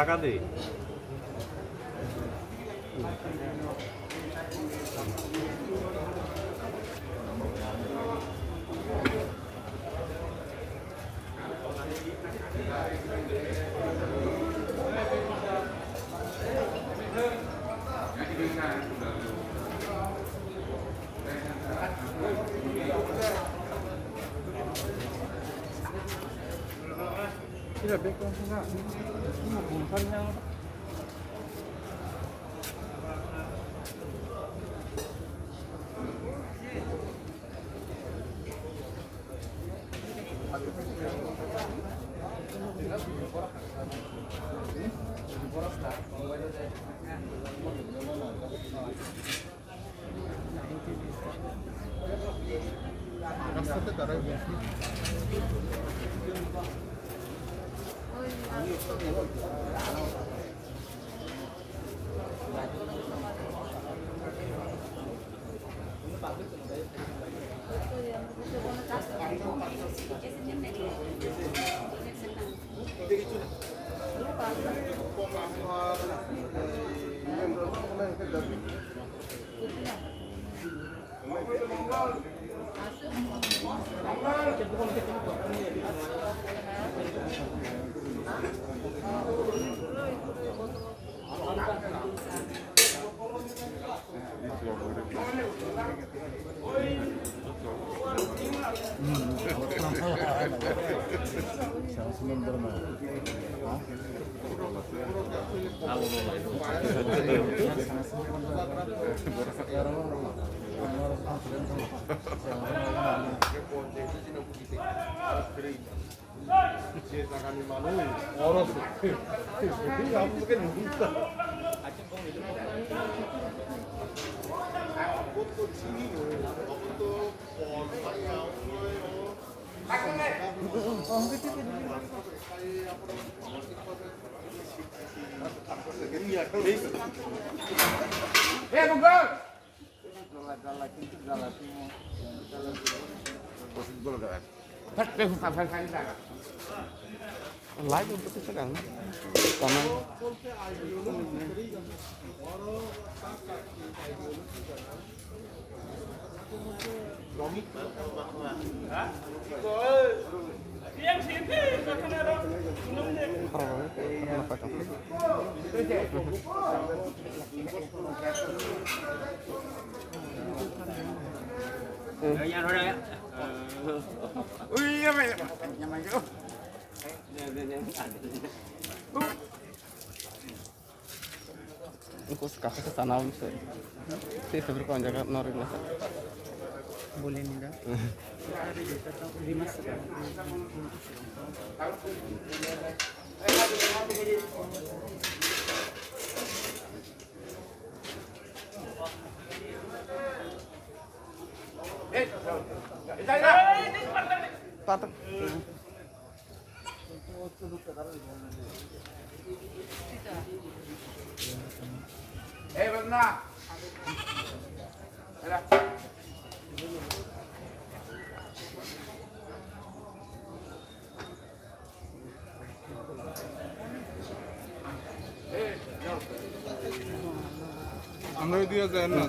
টাকা দে Tidak baik enggak. Ini bungkusannya. রাস্তাতে দাঁড়াই বলছি Live untuk sekarang. Taman. Terus kakek kesana misalnya, sih sebenarnya jaga norin lah. Boleh nih dah. Lima sekarang. Patang. Benar. আমরা দিয়ে যায় না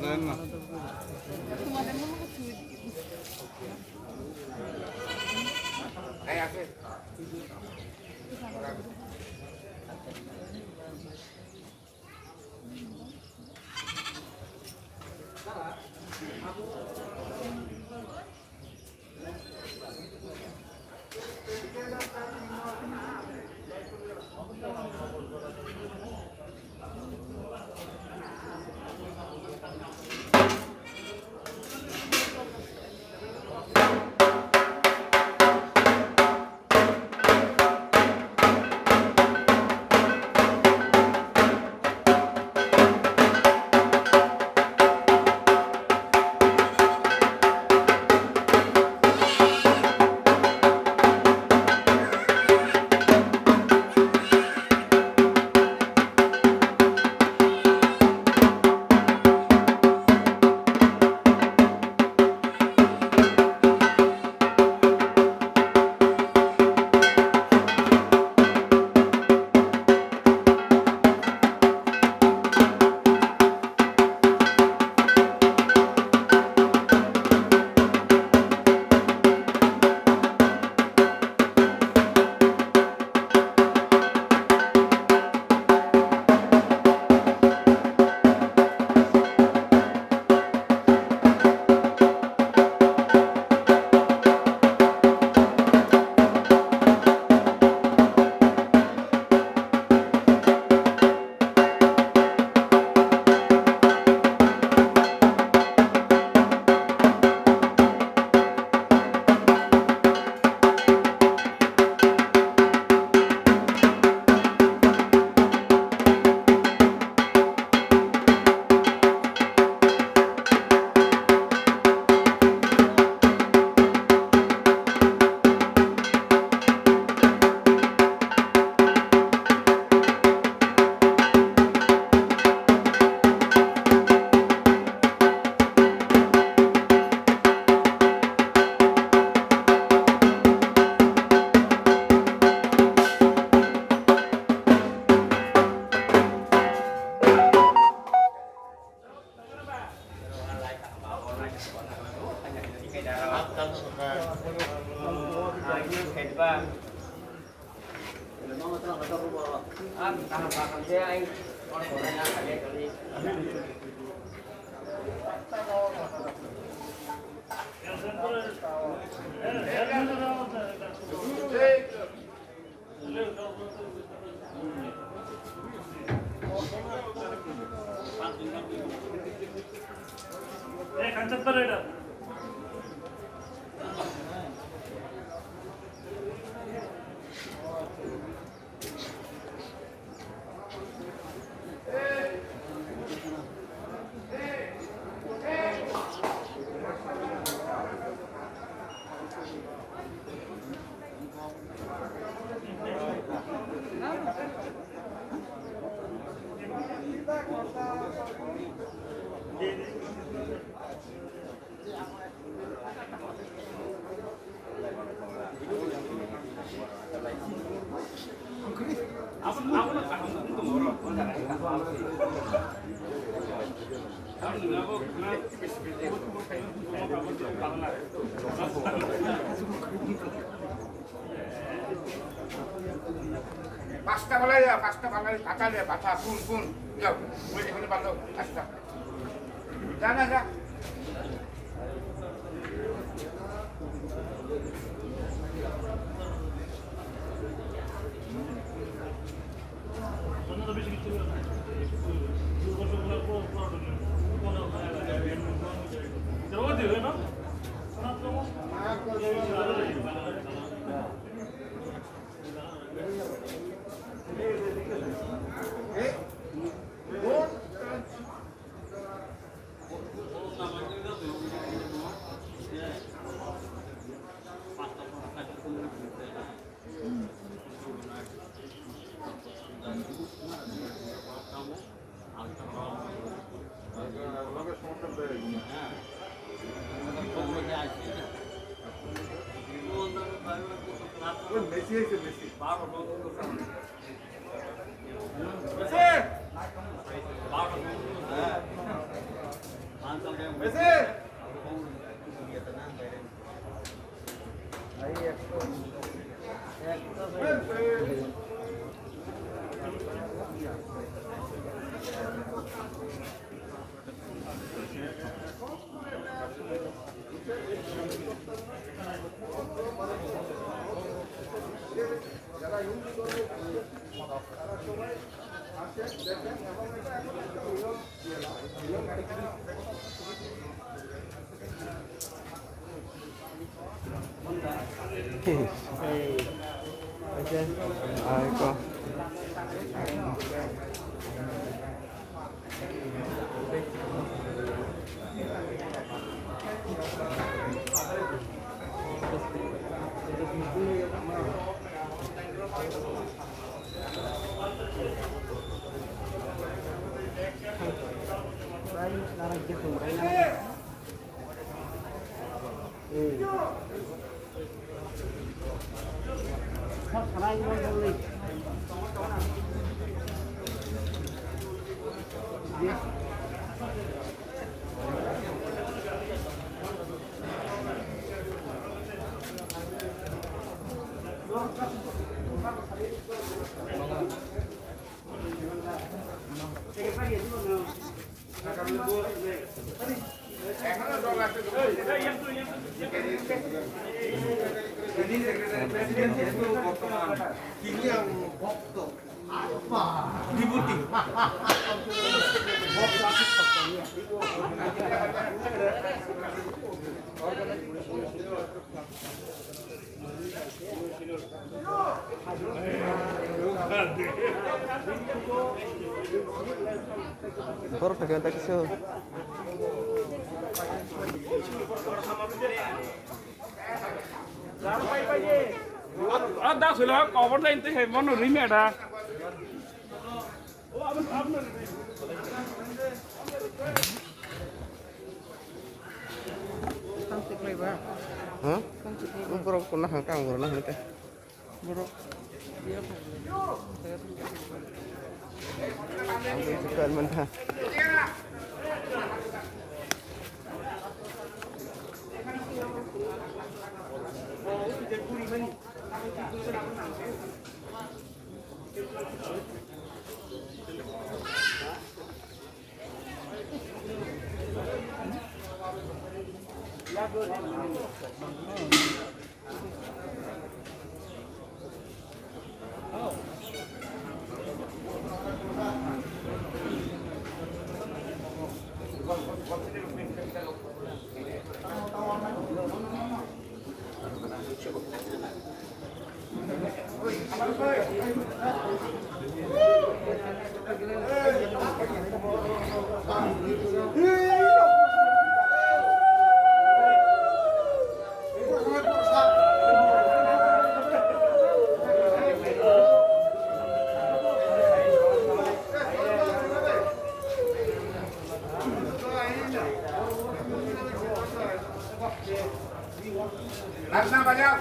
Pasta balai ya, pasta balai, kata dia, baca pun, ya, boleh ini balu, pasta. Jangan ya. Ini yang bokto apa dibuti Baru pegang taksi. Dah sudah cover dah itu hewan rim ada. Hah? Baru pernah hangkang pernah nanti. Baru. Ambil sekian mana? Laksana banyak.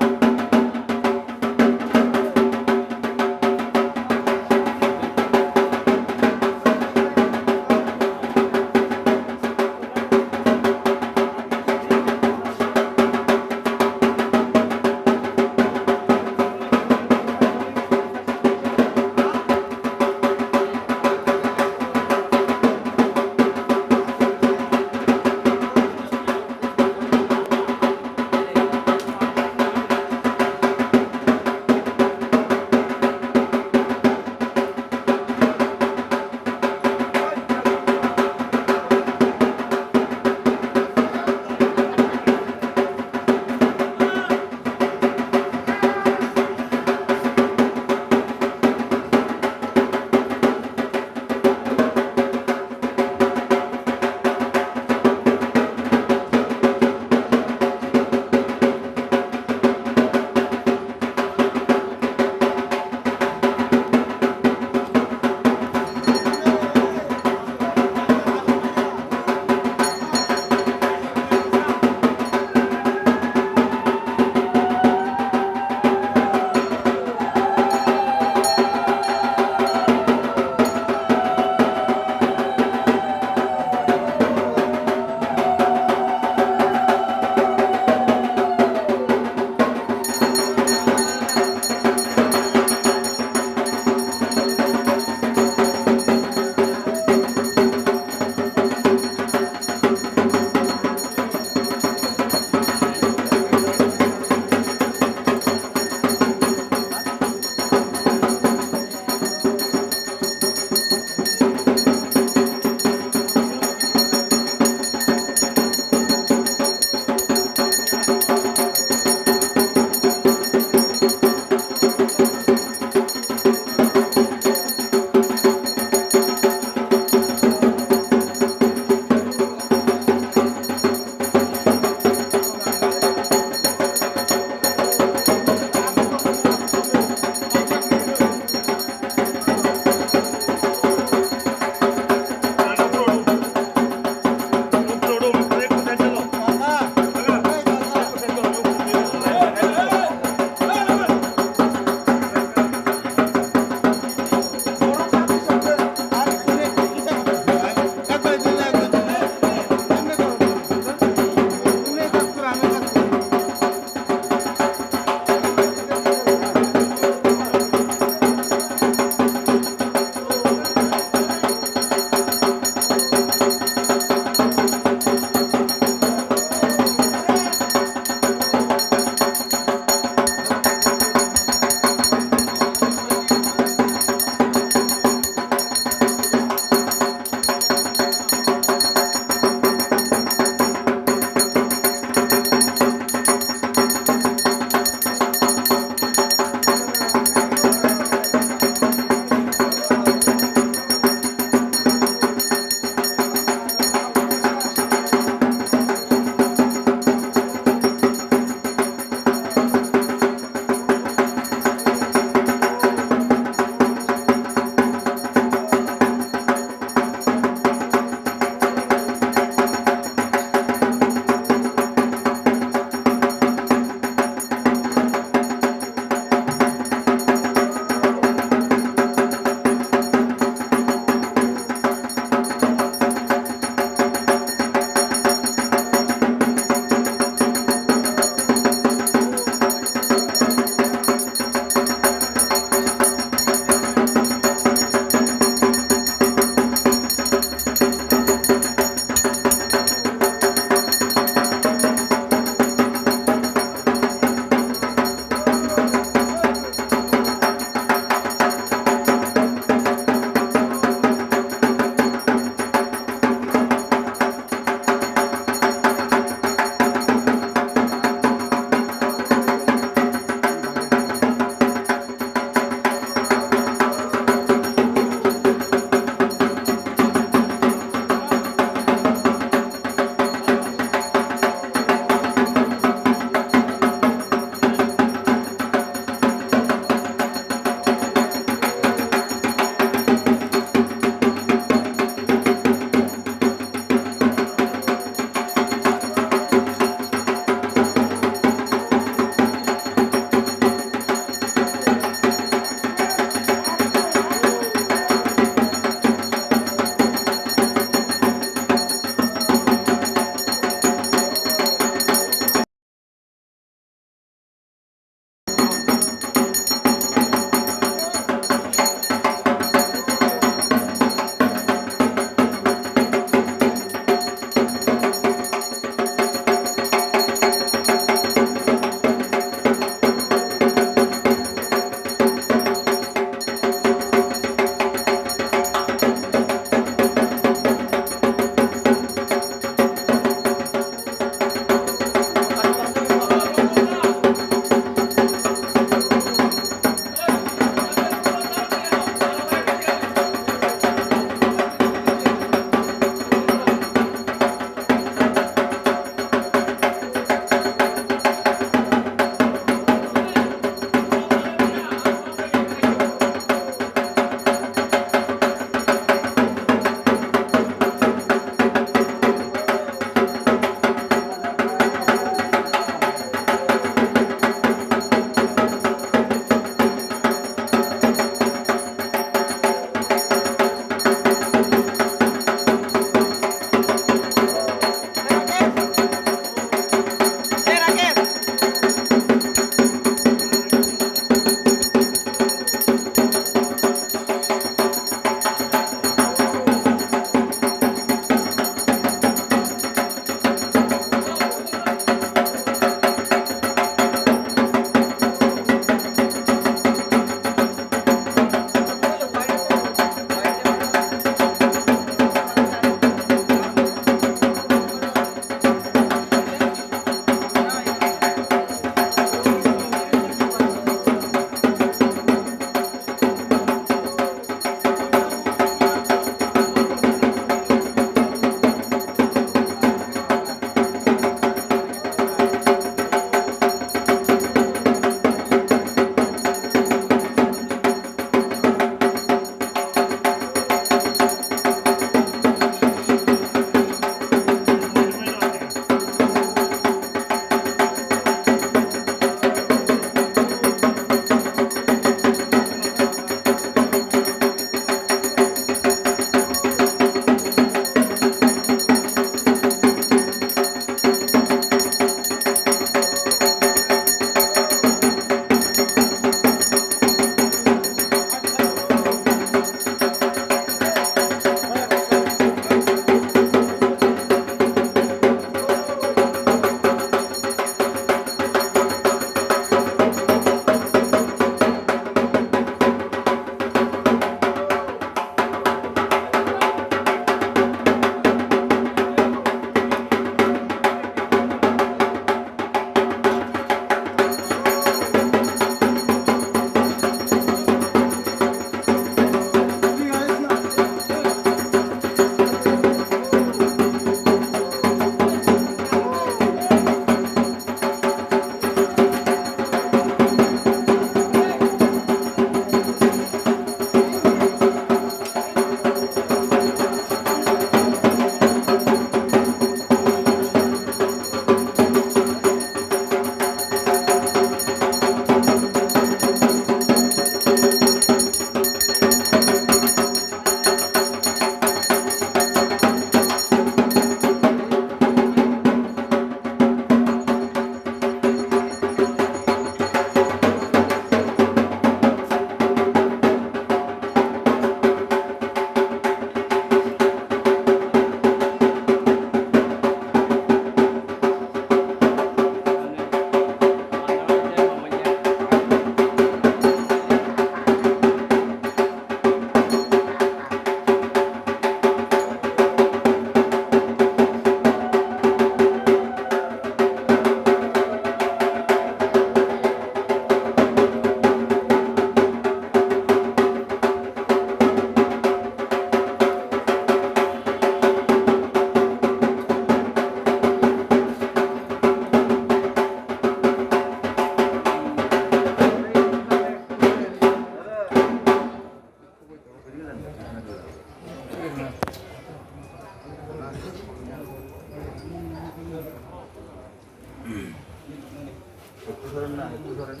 ধরেন না একটু ধরেন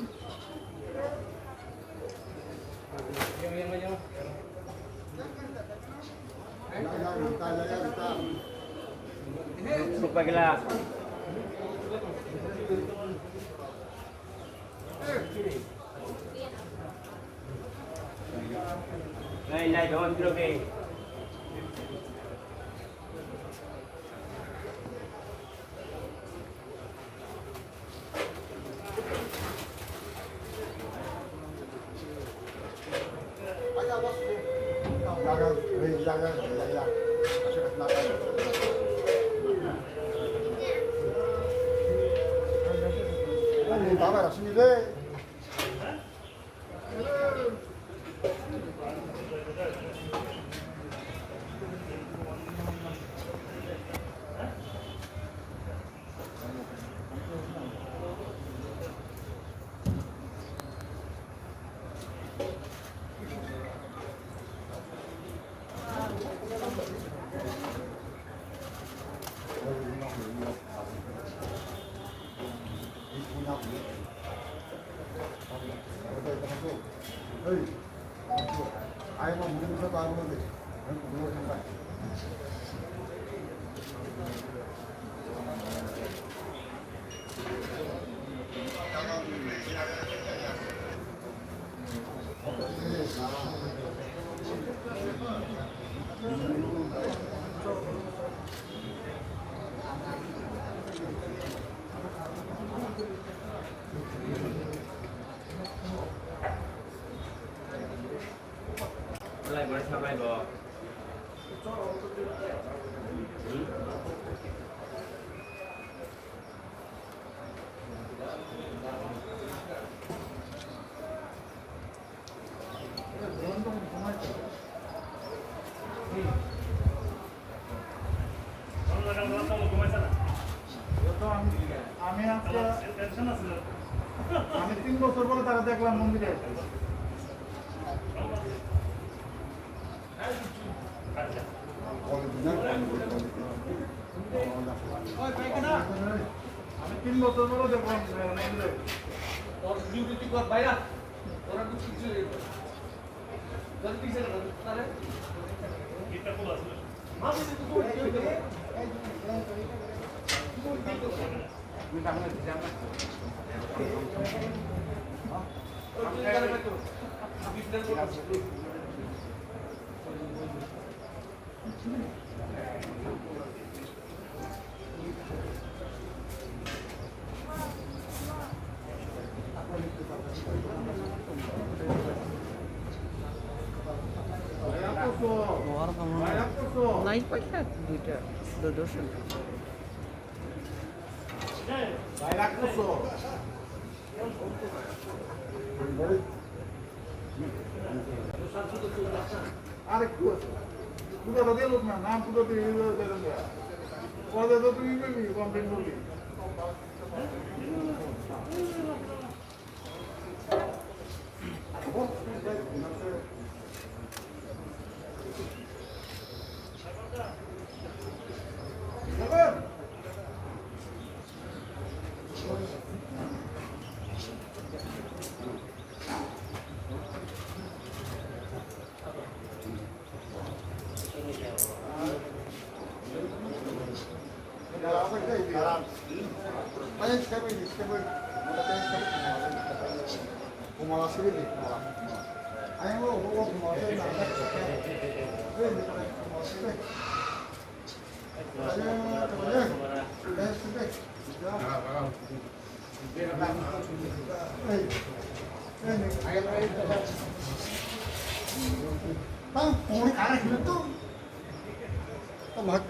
Lupa gila. Này đó anh kêu kì. 나가라 신이래 아이만 무슨 거 하는데 누구 생각 Boleh sampai bawa. আমি 3 বছর পরে তারা দেখলাম মন্দিরে আমি 3 বছর পরে দেখলাম মন্দিরে তোর ডিউটি কর বাইরা তোরা কিছু কিছু জলদি পিছে তারে কিটা কোলা আছে মাঝে তো কোই Naik pakai duitnya, dosen. আরে পুরো দিয়ে লোক না নাম পুরো দিয়ে পরে তো তুই কমপ্লেন করবি 우리 가라 이거 또 막.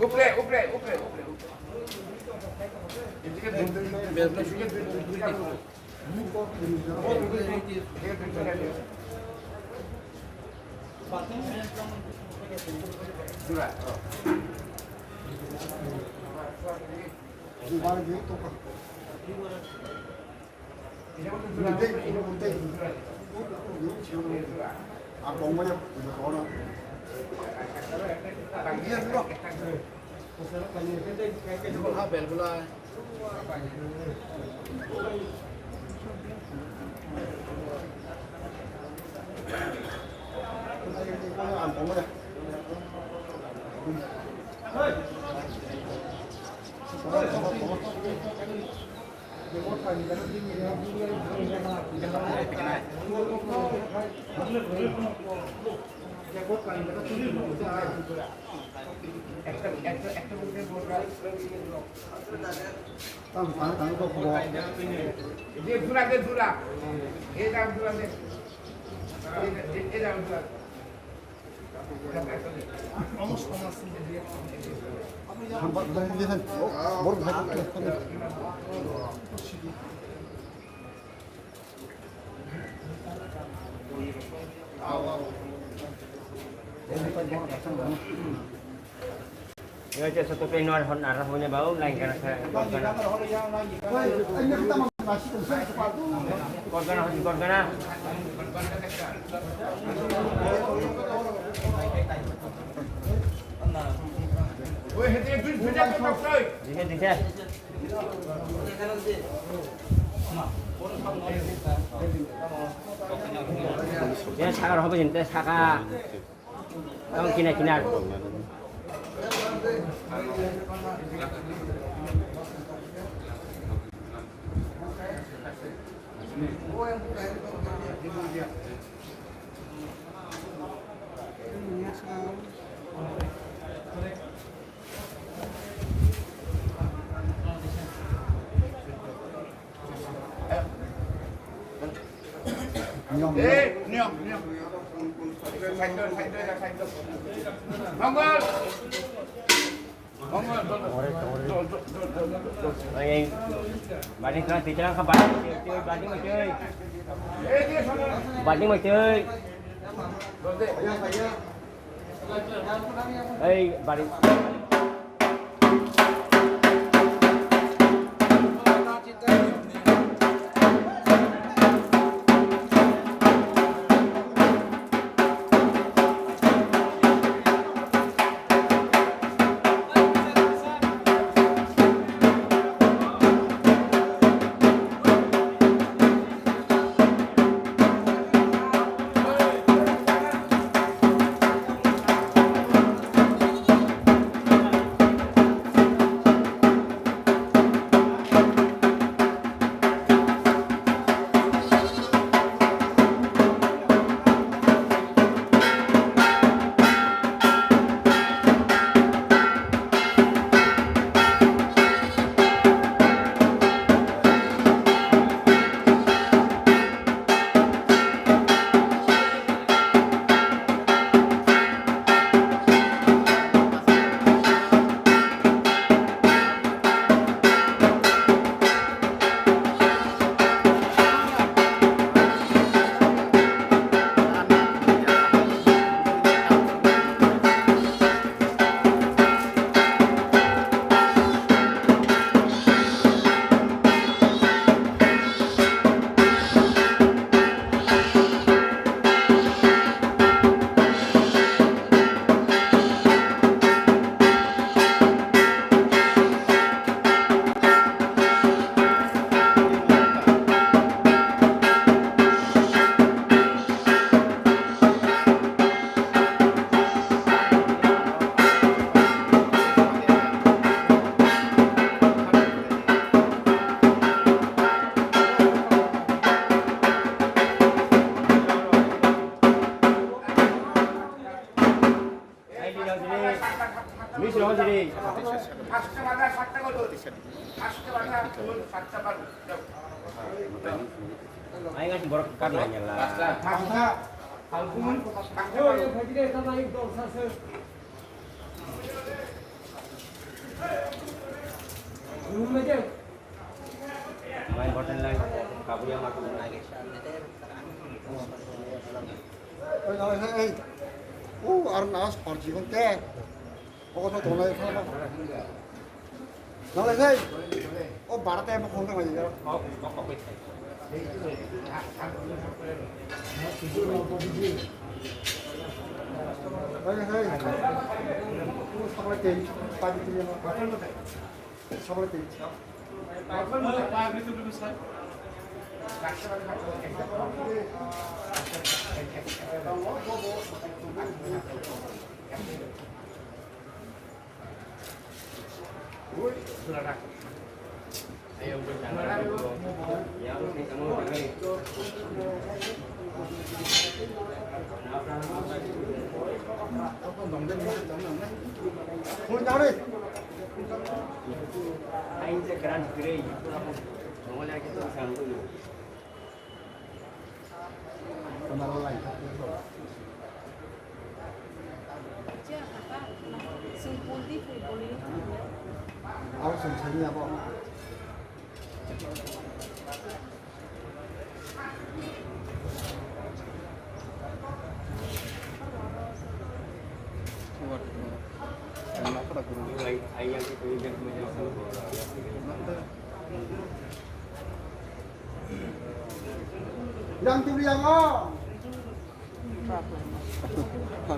উপরে উপরে উপরে উপরে এদিকে বেলটা শুকিয়ে দুই Người chơi satu penor hon arah punya bau lain karena saya korgana korgana ওই হেতে একটু ভেজা তো কই দিকে দিকে ya sakar হবে কিন্তু সাকা এবং কিনা কিনার নিয়ম মঙ্গল Ơi, bạn đi chơi thì chơi không bạn chơi bạn đi mà chơi bạn đi mà chơi đây bạn đi পাঁচটা বাধা সাতটা কত পাঁচটা বাধা সাতটা পারো Ay nga borok kan na nyala. Pasta. Algun. Pasta. Main hotel lang kabu yang aku lagi. Arnas Kharchi con te. Có nó tổ này không? Nó lại đây. Ô bà ta em không có gì đâu. Có biết. Đây đây. Sao lại tiền? Bao nhiêu tiền nó? Sao lại tiền? Ayo bercanda dulu. Ya, kamu pergi. Thôi nhau đi. Anh sẽ keren kiri. Mau lagi tu sang dulu. Áo sừng sánh nhà bọn. Ayam itu yang menjadi Yang tu yang oh.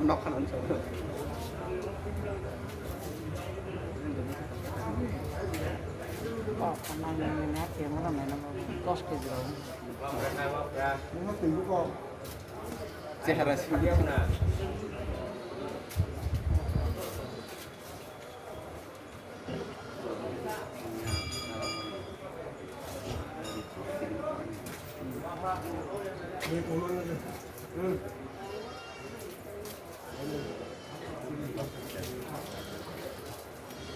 Nó khăn ăn sầu. Nó tìm của con. চেহারা ছিল na.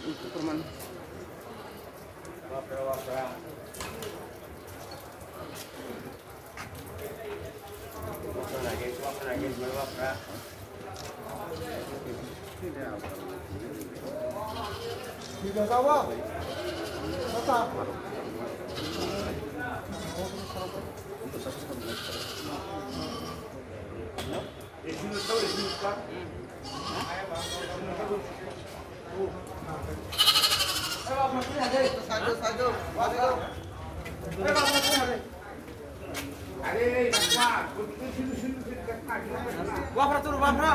itu perman. Wapra. Wapra lagi wapra. Tidak tahu apa. Apa? Wapra turun wapra.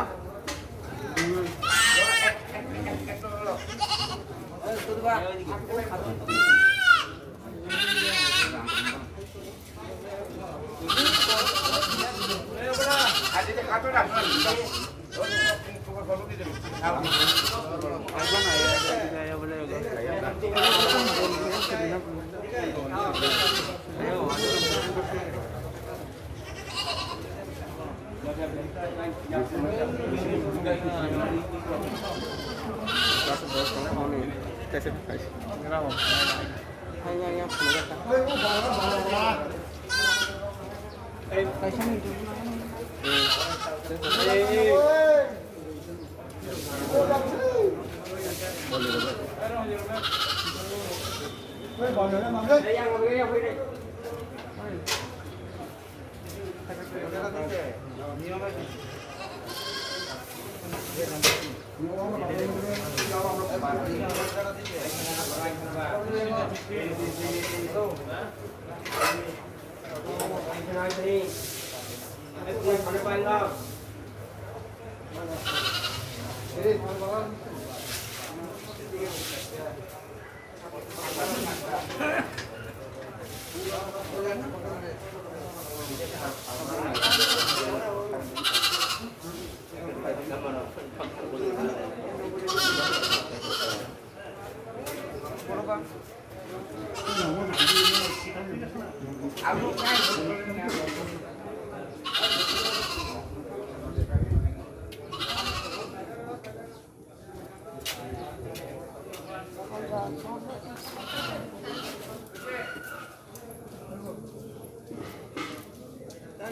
Ada kartu dah.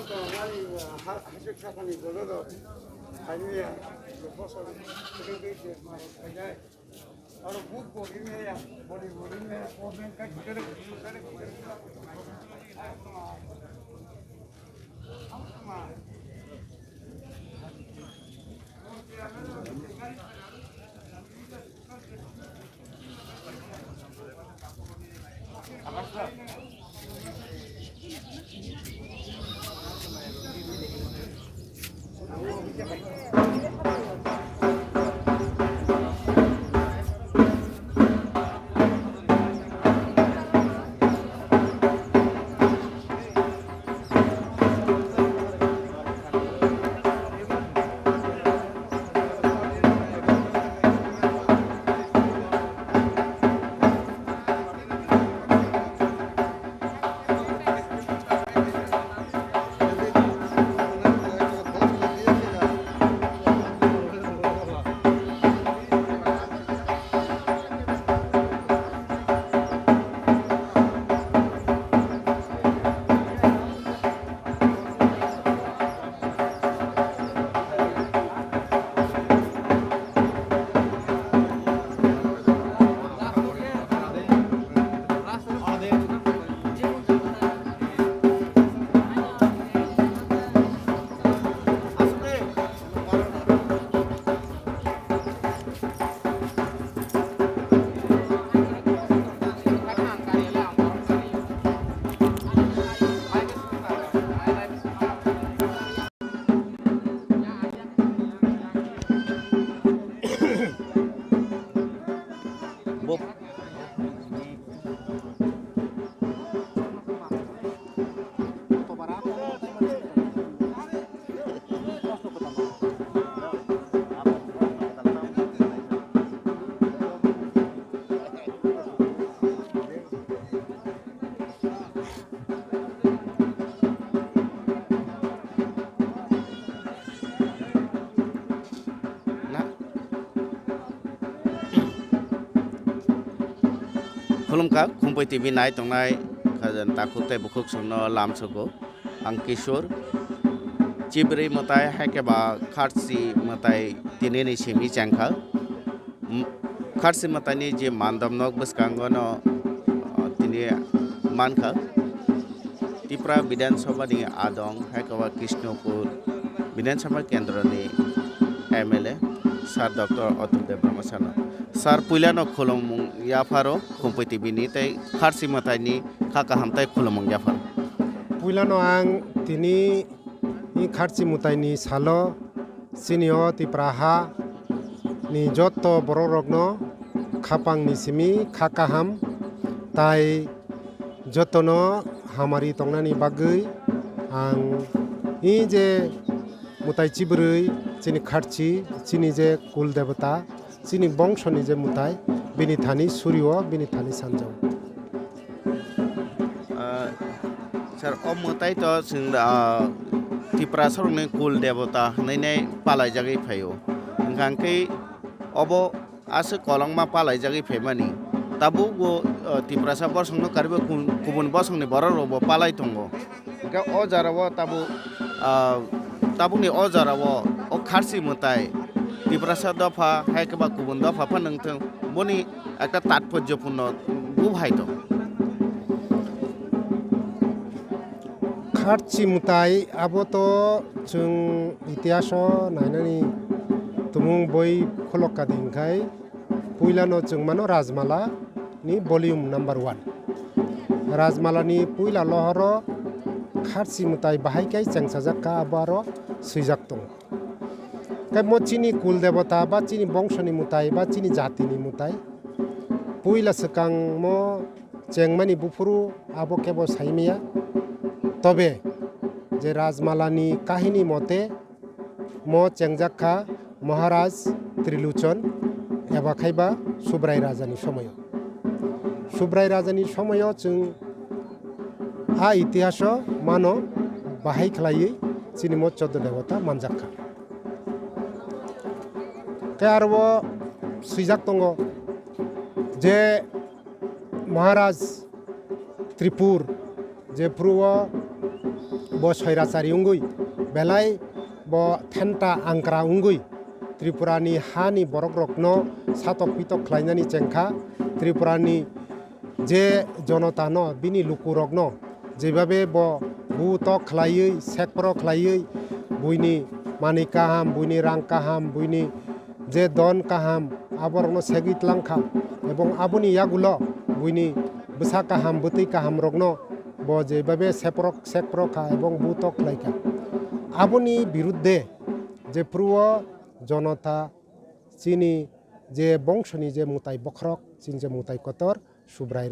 তো হাসির সাকানি বলে দাও আইনিয়া বছর থেকে বেশি মারা যায় আর বুক বডি মেয়া বডি মেয়া প্রবলেম কাজ করে खुलुमखा खुम्पै टिभि नाय तंनाय खाजन ताकुते बुखुक सुनो लाम सको आं किशोर चिब्रै mwtai हायकेबा खारची mwtai तिनि सिमी चेंखा खारची mwtai नि जे मानदमनक बसकांगनो तिनि मानखा त्रिपुरा विधानसभा नि आदं हायकेबा कृष्णपुर विधानसभा केंद्र नि एमएलए सार डॉक्टर अतुल देव ब्रह्मसानो सार पुइलानो खुलुममुं याफारो खुम्पै टिभि नि तै खारची mwtai नि खाका हामथाय खुलुममुं याफार पुइलानो आं तिनि खारची mwtai नि सालो सिनियो तिप्राहा नि जत्तो बर'रकनो खापां नि सिमी खाकाहाम ताई जत्तनो हामारि तंनानि बागै आं जे mwtai चिब्रै चिनि खारची चिनि जे कुल देवता चिनि बंशनि जे mwtai बिनि थानि सूर्य बिनि थानि सानजाव सर अब mwtai तो जों त्रिपुरा सरकनि कुल देवता होननाय पालाय जागै फायो ओंखांखै अब आसो कलंमा पालाय जागै फायमानि ताबु गो त्रिपुरा सा बरसंनो कारिबो गुबुन बरसंनि बर'रबो पालाय दंगो ओंखा अ जाराव ताबुनि अ जाराव अ खारची mwtai त्रिपुरा सा दफा हायकेबा गुबुन दफा फानोंथों बनि একটা तात्पर्यपूर्ण बुभाय दं खारची mwtai abo to जों इतिहासाव नायनानै तुमुं बय खलका दिनखाय पुइलानो जों मानो राजमाला नि भलिउम नम्बर 1 राजमाला नि पुइला लहर खारची mwtai बाहायखाय चेंसाजाक्का आबारो सैजाक दं काय मचिनि कुल देवता बा चिनि बंशनि mwtai बा चिनि जातिनि mwtai पुइला सकां मो चेंगमानि बुफुरु आबो केबो साइमिया तबे जे राजमालानि काहिनी मते मो चेंजाक्का महाराज त्रिलोचन एबा खायबा सुब्राय राजानि समय जों आ इतिहास मानो बाहाय खलायै चिनि मो चौद्द देवता मानजाक्का के आरो सुइजाक दङ जे महाराज त्रिपुर जे prove bo soirachari ungui belai bo thenta angkra ungui Tripurani hani borok rokno satok pitok khlainani chengkha Tripurani je jonota no bini luku rokno jebabe bo butok khlaiui sekpro khlaiui buini mani kaham buini rang kaham buini je don kaham aborno segit langkha ebong abuni yagulo buini bsa kaham buti kaham rokno bo jebabe sekpro kha ebong butok khlaika abuni biruddhe je pruo জনতা চিনি যে বংশনি যে মুতাই বখরক চিনি যে মুতাই কতর সুব্রাই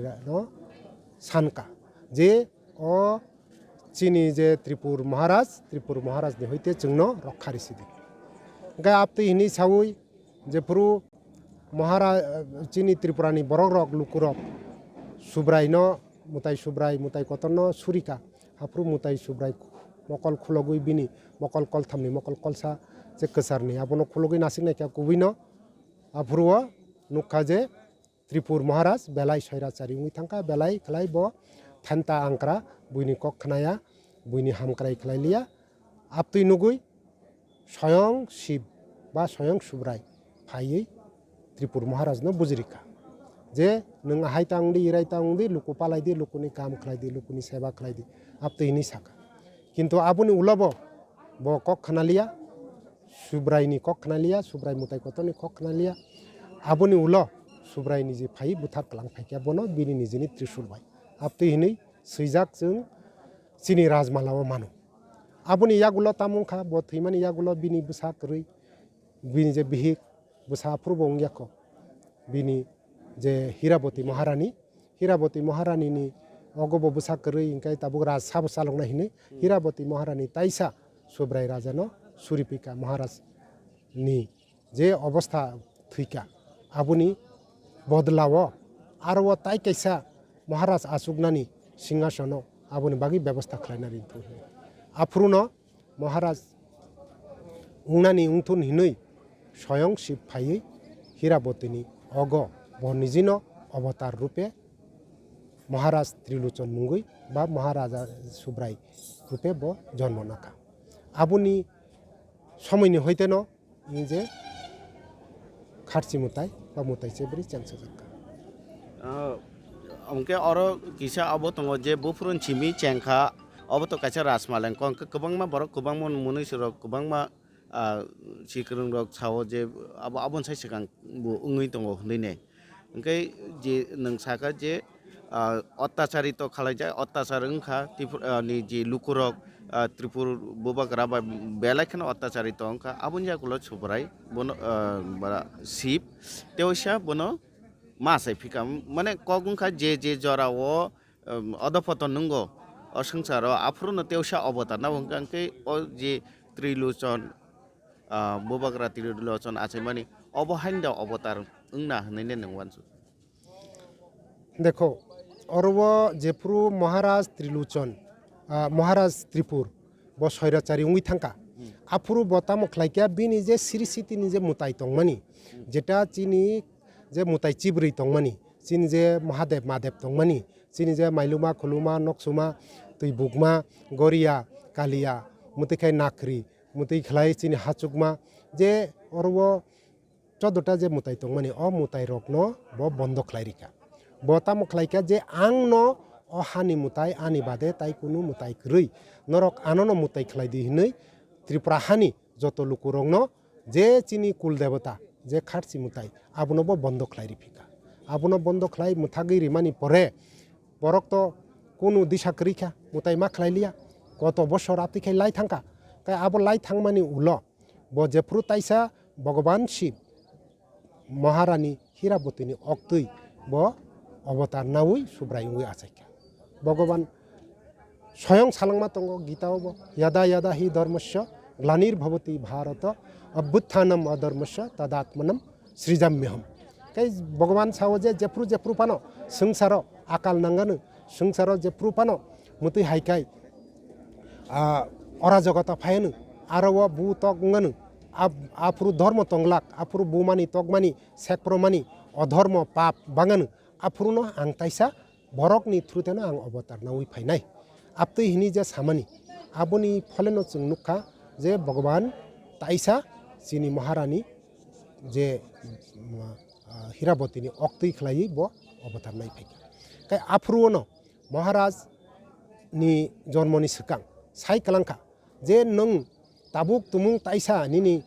সানকা যে ও চিনি যে ত্রিপুর মহারাজ নি হইতে जोंनो রক্ষারিসি দি गा আপতে হিনি সাউই যে পুরু মহারাজ চিনি ত্রিপুরানি বরক রক লুকুরক সুব্রাই ন মুতাই কতর ন সুরিকা হাপ্রু মুতাই সুব্রাই মকল খুলগুই বিনি মকল কলথামনি মকল কলসা যে কেসারনি abono khulogui nasik naikha kubino afruo nukha je Tripur Maharaj belai soirachari ungui thangka belai khlai bo thanta angkra buini kok khnaya buini hamkrai khlai liya aptui nugui soyong Shiv ba soyong Subrai phaiui Tripur Maharaj no bujrika je nung hai tangdi irai tangdi luku palai di lukuni kam khlai di lukuni seba khlai di aptui ni saka kintu abuni ulabo bo kok khnalia Subrai ni kok knalia Subrai mutai kotoni kok knalia aboni ulo Subrai ni je phai buthar klang phai kya bono bini ni jini Trishul bai apti hinui suijak jung chini rajmalao manu aboni yagulo tamung kha bo thimani yagulo bini busa krui bini je bihik busa phrubong yako bini je Hiraboti Maharani ni ogobo busa krui ingkai tabuk raj sab salongna hinui Hiraboti Maharani taisa Subrai rajano Suripika Maharaj ni je অবস্থা থুইকা abuni বদলাও আর ও তাই কাইসা মহারাজ আসুগনানি সিংহাসন abuni bagi ব্যবস্থা খাইনারি থুই আফরুনো মহারাজ উংনানি উংথুন হিনই স্বয়ং শিব ফাইই হীরাবতীনি অগ বনিজিনো অবতার রূপে মহারাজ ত্রিলোচন মুঙ্গুই বা মহারাজা সুব্রাই রূপে ব জন্ম নাকা abuni সময়নি হইতে ন যে খারচি মুতাই বা মুতাই চেবরি চাংসা জাকা আমকে আরো কিসা আবো তঙ্গ যে বুফরুন চিমি চেংখা আবো তো কাছে রাসমালেন কং কবাংমা বরক কবাংমা মুনি সরক কবাংমা চিকরং রক ছাও যে আবো আবন সাই সিগাং বু উঙ্গই তঙ্গ হইনে ওংকাই যে নং সাকা যে অত্যাচারিত খালাইজায় অত্যাচার ওংখা নি যে লুকুরক Tripur bobak raba belai khana অত্যাচারিত অংকা abun jagulo Subrai bono Shiv teosha bono masai phika mane kogungkha je jora o odopoton nungo o sangsaro afruno teosha avatar na bongkangke o je Trilochon bobakra Trilochon achaimani obohainda avatar ungna hnaine nungwansu দেখো অরব জেপ্রু মহারাজ ত্রিলোচন মহারাজ ত্রিপুর ব সৈরাচারি উঙ্গি থাঙ্কা আফুরু বতাম খ্লাইকা বিনি যে সিরিসিতি নিজে মুতাই তংমানি যেটা চিনি যে মুতাই চিবরি তংমানি চিনি যে মহাদেব মাদেব তংমানি চিনি যে মাইলুমা খুলুমা নকসুমা তুই বুকমা গরিয়া কালিয়া মুতিখাই নাকরি মুতি খ্লাই চিনি হাচুকমা যে অরব চোদ্দটা যে মুতাই তংমানি অ মুতাই রকন ব বন্ধ খ্লাইরিকা বতাম খ্লাইকা যে আং ন অহানি মুতাই আনি বাদে তাই কোনো মুতাই krui নরক আনন মুতাই খ্লাই দি হিনই ত্রিপুরা হানি যত লুকুরং ন যে চিনি কুল দেবতা যে খারচি মুতাই আবনব বন্ধ খ্লাই রিফিকা আবন বন্ধ খ্লাই মুথাগি রিমানি পরে বরক তো কোনো দিশা করিখা মুতাই মা খ্লাই লিয়া কত বছর আপনি খাই লাই থাঙ্কা তাই আবো লাই থাংমানি উল ব জেফ্রু তাইসা ভগবান শিব মহারানী হীরাবতীনি অক্তই ব অবতার নাউই সুব্রাই উই আচাইকা ভগবান স্বয়ং সালাংমা তঙ্গ গীতাও ইয়াদা ইয়াদা হি ধর্মস্য গ্লানির্ভবতি ভারত অভ্যুত্থানম অধর্মস্য তদাত্মনম সৃজাম্যহম কাই ভগবান সাও যে জেফ্রু পানো সংসার আকাল নাঙ্গানো সংসার জেফ্রু পানো মুতি হাইকাই অরাজকতা ফায়নো আরো বু তগঙ্গানো আফ্রু ধর্ম তংলাক আফ্রু বুমানি তগমানি সেকপ্রমানি অধর্ম পাপ বাঙানো আফ্রুনো আং তাইসা বরকনি থ্রুতেনো আং অবতার নাউই ফাইনাই আপতই হিনি যে সামানি aboni pholeno chung nukha je bhagwan taisa chini maharani je Hiraboti ni oktui khlai bo avatar nai phaika kai afruono maharaj ni jormoni sikang sai kalangkha je nung tabuk tumung taisa nini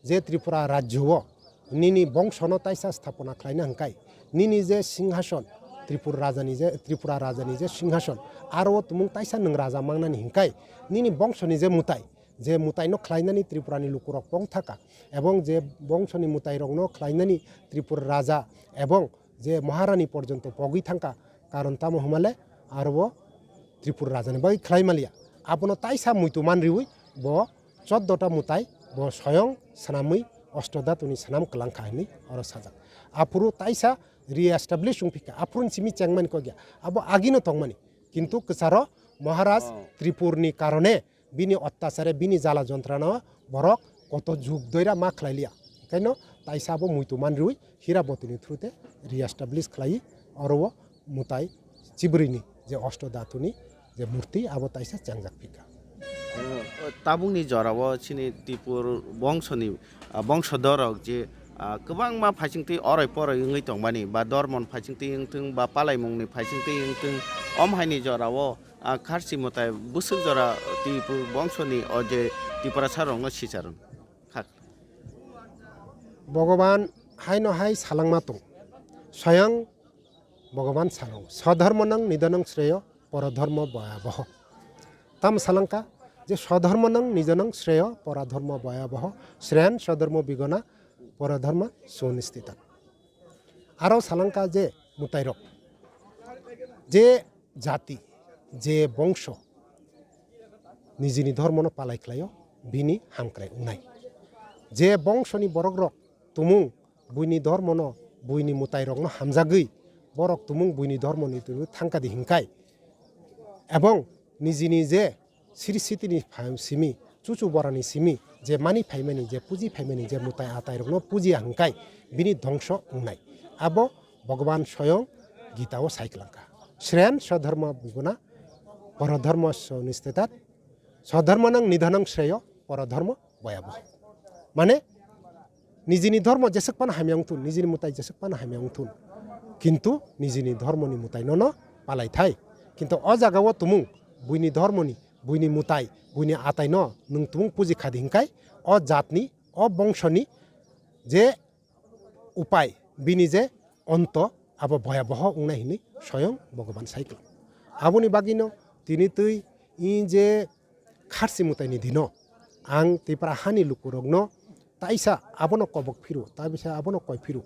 je Tripura rajyo nini bongsono taisa sthapona khlaina hangkai nini je singhason Tripura rajani je singhason aro tumung taisa nung raja mangnani hingkai nini bongsoni je mutai no khlainani Tripurani lukurok pong thaka ebong je bongsoni mutai rok no khlainani Tripura raja ebong je maharani porjonto pogui thangka karon tamo humale aro Tripura rajani bai khlaimalia abono taisa muitu manriui bo 14 ta mutai bo soyong sanamui অষ্টধাতুনি সানাম কালাংখানি অর সাজা আফুরু তাইসা রিএস্টাবলিশ উংফিকা আফুরুন সিমি চ্যাংমান কগিয়া আবো আগিনো তংমানি কিন্তু কসারো মহারাজ ত্রিপুরনি কারণে বিনি অত্যাচারে বিনি জ্বালা যন্ত্রণা বরক কত যুগ দইরা মা খাইলিয়া কেন তাইসা আবো মুইতু মানরুই হীরাবতীনি থ্রুতে রিএস্টাবলিশ খাই অর মুতাই চিবরিনি যে অষ্টধাতুনি যে মূর্তি আবো তাইসা চ্যাংজাক ফিকা tabungni jorao chini Tripur bongshoni bongshadorok je गोबां मा फाइसिंथि अराय पराय ngै tongmani ba dormon फाइसिंथि ingtung ba palaimungni फाइसिंथि ingtung omhaini jorao Kharchi mwtai busuk jora Tripur bongshoni oje Tripura sarong sicharon ভগবান হাইনো হাই সালাংমা tung স্বয়ং ভগবান সালং স্বধর্মনং নিধনং শ্রেয় পরধর্ম ভয়াবহ তাম সালংকা যে স্বধর্মনং নিজনং শ্রেয় পরধর্ম ভয়াবহ শ্রেয়ান স্বধর্ম বিগনা পরধর্ম সুনিশ্চিত আরও সালংকা যে মুতাইরক যে জাতি যে বংশ নিজনি ধর্মন পালাইখ্লায় বিনি হামক্রাই উনাই যে বংশনি বরগ্রক তুমুং বুইনি ধর্মন বুইনি মুতাইরকন হামজাগৈ বরক তুমুং বুইনি ধর্মনি তুমি থাংকাদি হিংকাই এবং নিজনি যে সিরিসিতিনি সিমি চুচু বরানি সিমি যে মানি ফাইমানি যে পুজি ফাইমানি যে মুতাই আতাইরকন পুজি হাংকাই বিনি ধ্বংস উনাই আবো ভগবান স্বয়ং গীতাও সাইক্লাঙ্কা শ্রেয়ান স্বধর্ম বিগুণা পরধর্ম সুনিশ্চিতাৎ স্বধর্মনং নিধনং শ্রেয় পরধর্ম ভয়াবহ মানে নিজনি ধর্ম যেসেকপান হামিয়াং থুন নিজনি মুতাই যেসেকপান হামিয়াং থুন কিন্তু নিজনি ধর্মনি মুতাই নন পালাই থাই কিন্তু অ জাগাও তুমুং বুইনি ধর্মনি বুইনি মুতাই বুইনি আতাই ন নং তুমুং পুজি খাদি হিংকাই অ জাতনি অ বংশনি যে উপায় বিনি যে অন্ত আবো ভয়াবহ উংনাইনি স্বয়ং ভগবান সাইক্ল আবনি বাগিনো তিনি তুই ই যে খারসি মুতাইনি দিন আং তিপ্রা হানি লুকুরগ্ন তাইসা আবনো কবক ফিরু তাইসা আবনো কয় ফিরু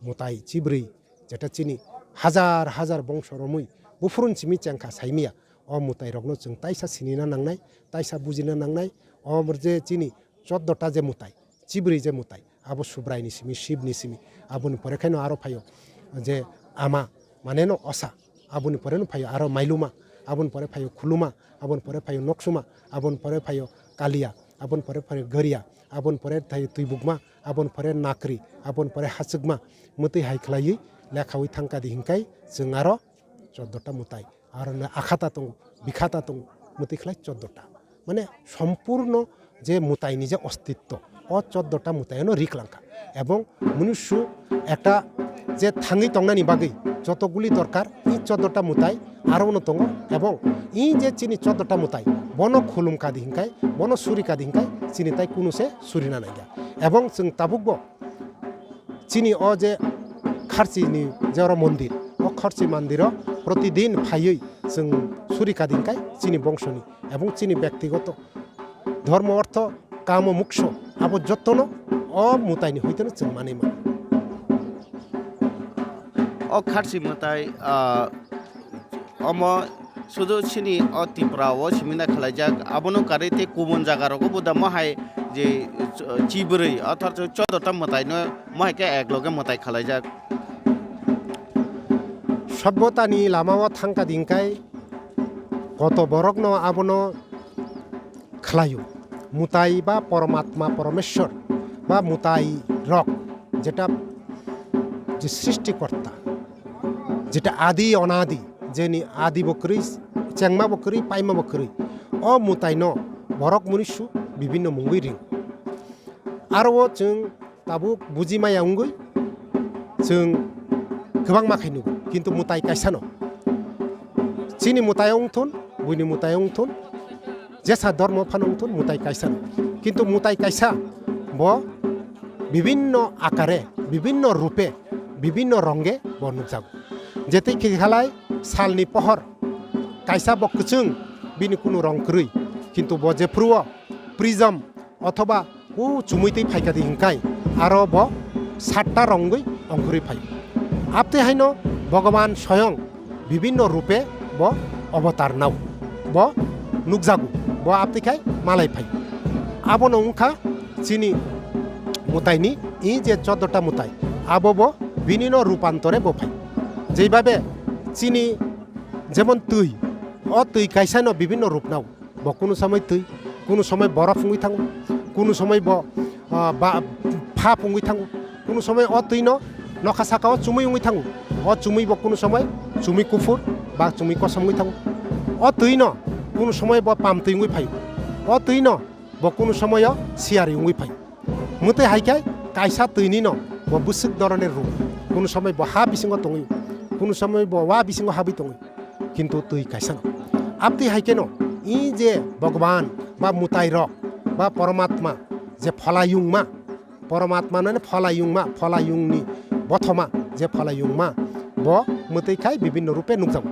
মুতাই চিব্রি যেটা চিনি হাজার হাজার বংশ রমুই বুফুরুন চিমি চ্যাংখা সাইমিয়া অ মুতাই রগ্ন जों তাইসা সিনিনা নাংনাই তাইসা বুজিনা নাংনাই অ যে চিনি 14টা যে মুতাই চিব্রি যে মুতাই আবো সুব্রাইনি সিমি শিবনি সিমি আবনি পরে খাইনো আরো ফাইও যে আমা মানে ন অসা আবনি পরে ন ফাইও আরো মাইলুমা আবন পরে ফাইও খুলুমা আবন পরে ফাইও নকসুমা আবন পরে ফাইও কালিয়া আবন পরে ফাইও গরিয়া আবন পরে থাই তুইবুকমা আবন পরে নাকরি আবন পরে হাসুকমা মুতি হাইখ্লাই লেখাউই থাংকাদি হিংকাই जों আরো 14টা মুতাই আর আখাতা তং বিখাতা তং মুতি খ্লাই 14টা মানে সম্পূর্ণ যে মুতাইনি যে অস্তিত্ব অ 14টা মুতাইনো রিকলাঙ্কা এবং মনুষ্য একটা যে থাঙ্গি তংনানি বাগৈ যতগুলি দরকার ই 14টা মুতাই আরও তং এবং ই যে চিনি 14টা মুতাই বন খুলুম কাদি হিংকাই বন সুরি কাদি হিংকাই চিনি তাই কুনুসে সুরিনা নাইগা এবং जों তাবুকব চিনি অ যে খারচিনি যে মন্দির অ খারচি মন্দির প্রতিদিন ফাইयै जों সুরি কাদি হিংকাই চিনি বংশনি এবং চিনি ব্যক্তিগত ধর্ম অর্থ কাম মোক্ষ আবো যতন অ মুতাইনি হইতেন जों মানে o Kharchi mwtai omo sudu chini o Tripura o simina khlaijak abono karite kubun jaga rogo buda mohai je Chibrwi অর্থাৎ 14টা mwtai no mohai ke ekloge mwtai khlaijak সভ্যতানি লামাও থাংকা দিংকাই কত বরগ্ন আবনো খালায়ু মুতাই বা পরমাত্মা পরমেশ্বর বা মুতাই রক যেটা যে সৃষ্টিকর্তা যেটা আদি অনাদি যেনি আদি বকরি চ্যাংমা বকরি পাইমা বকরি o mutai no borok munishu bibinno mungui ring aro जों tabuk buji maya ungui जों गोबां माखाय नुगो किन्तु मुताय कायसानो chini mutai ungthun buini mutai ungthun jesa ধর্ম ফান ungthun mutai kaisano কিন্তু mutai kaisa bo বিভিন্ন আকারে বিভিন্ন রূপে বিভিন্ন রঙে bo nukjago যেতে কি খালাই সালনি পহর কাইসা bo kuchung bini kuno রং krui কিন্তু bo je pruo প্রিজম অথবা ও চুমুইতেই ফাইকাদি হিংকাই আরো bo 7টা রঙই অঙ্কুরি ফাই আপতে হাইনো ভগবান স্বয়ং বিভিন্ন রূপে bo অবতার নাও bo nukjago bo apti khai malai phai abono ungkha chini mutai ni ই যে 14টা mutai abo bo বিভিন্ন রূপান্তরে bo phai যেইভাবে চিনি যেমন তুই ও তুই কাইসানো বিভিন্ন রূপ নাও bo কোনো সময় তুই কোনো সময় বরফ ফুঙ্গি থাঙ্গু কোনো সময় bo ফা ফুঙ্গি থাঙ্গু কোনো সময় ও তুই ন নখা সাকাও চুমি উঙ্গি থাঙ্গু ও চুমি bo কোনো সময় চুমি কুফুর বা চুমি কসমুই থাঙ্গু ও তুই ন কোনো সময় bo পাম তুই উঙ্গি ফাই ও তুই ন bo কোনো সময় সিয়ারি উঙ্গি ফাই মুতে হাইকাই কাইসা তুইনি ন bo বুসুক ধরনের রূপ কোনো সময় bo হা বিসিঙ্গ তঙ্গি কোনো সময় bo ওয়া বিসিঙ্গ হাবি তঙ্গি কিন্তু তুই কাইসা ন আপনি হাইকে ন ই যে ভগবান বা মুতাই রক বা পরমাত্মা যে ফলায়ুংমা পরমাত্মা মানে ফলায়ুংনি বথমা যে ফলায়ুংমা ব মুতাই খাই বিভিন্ন রূপে নুকজাব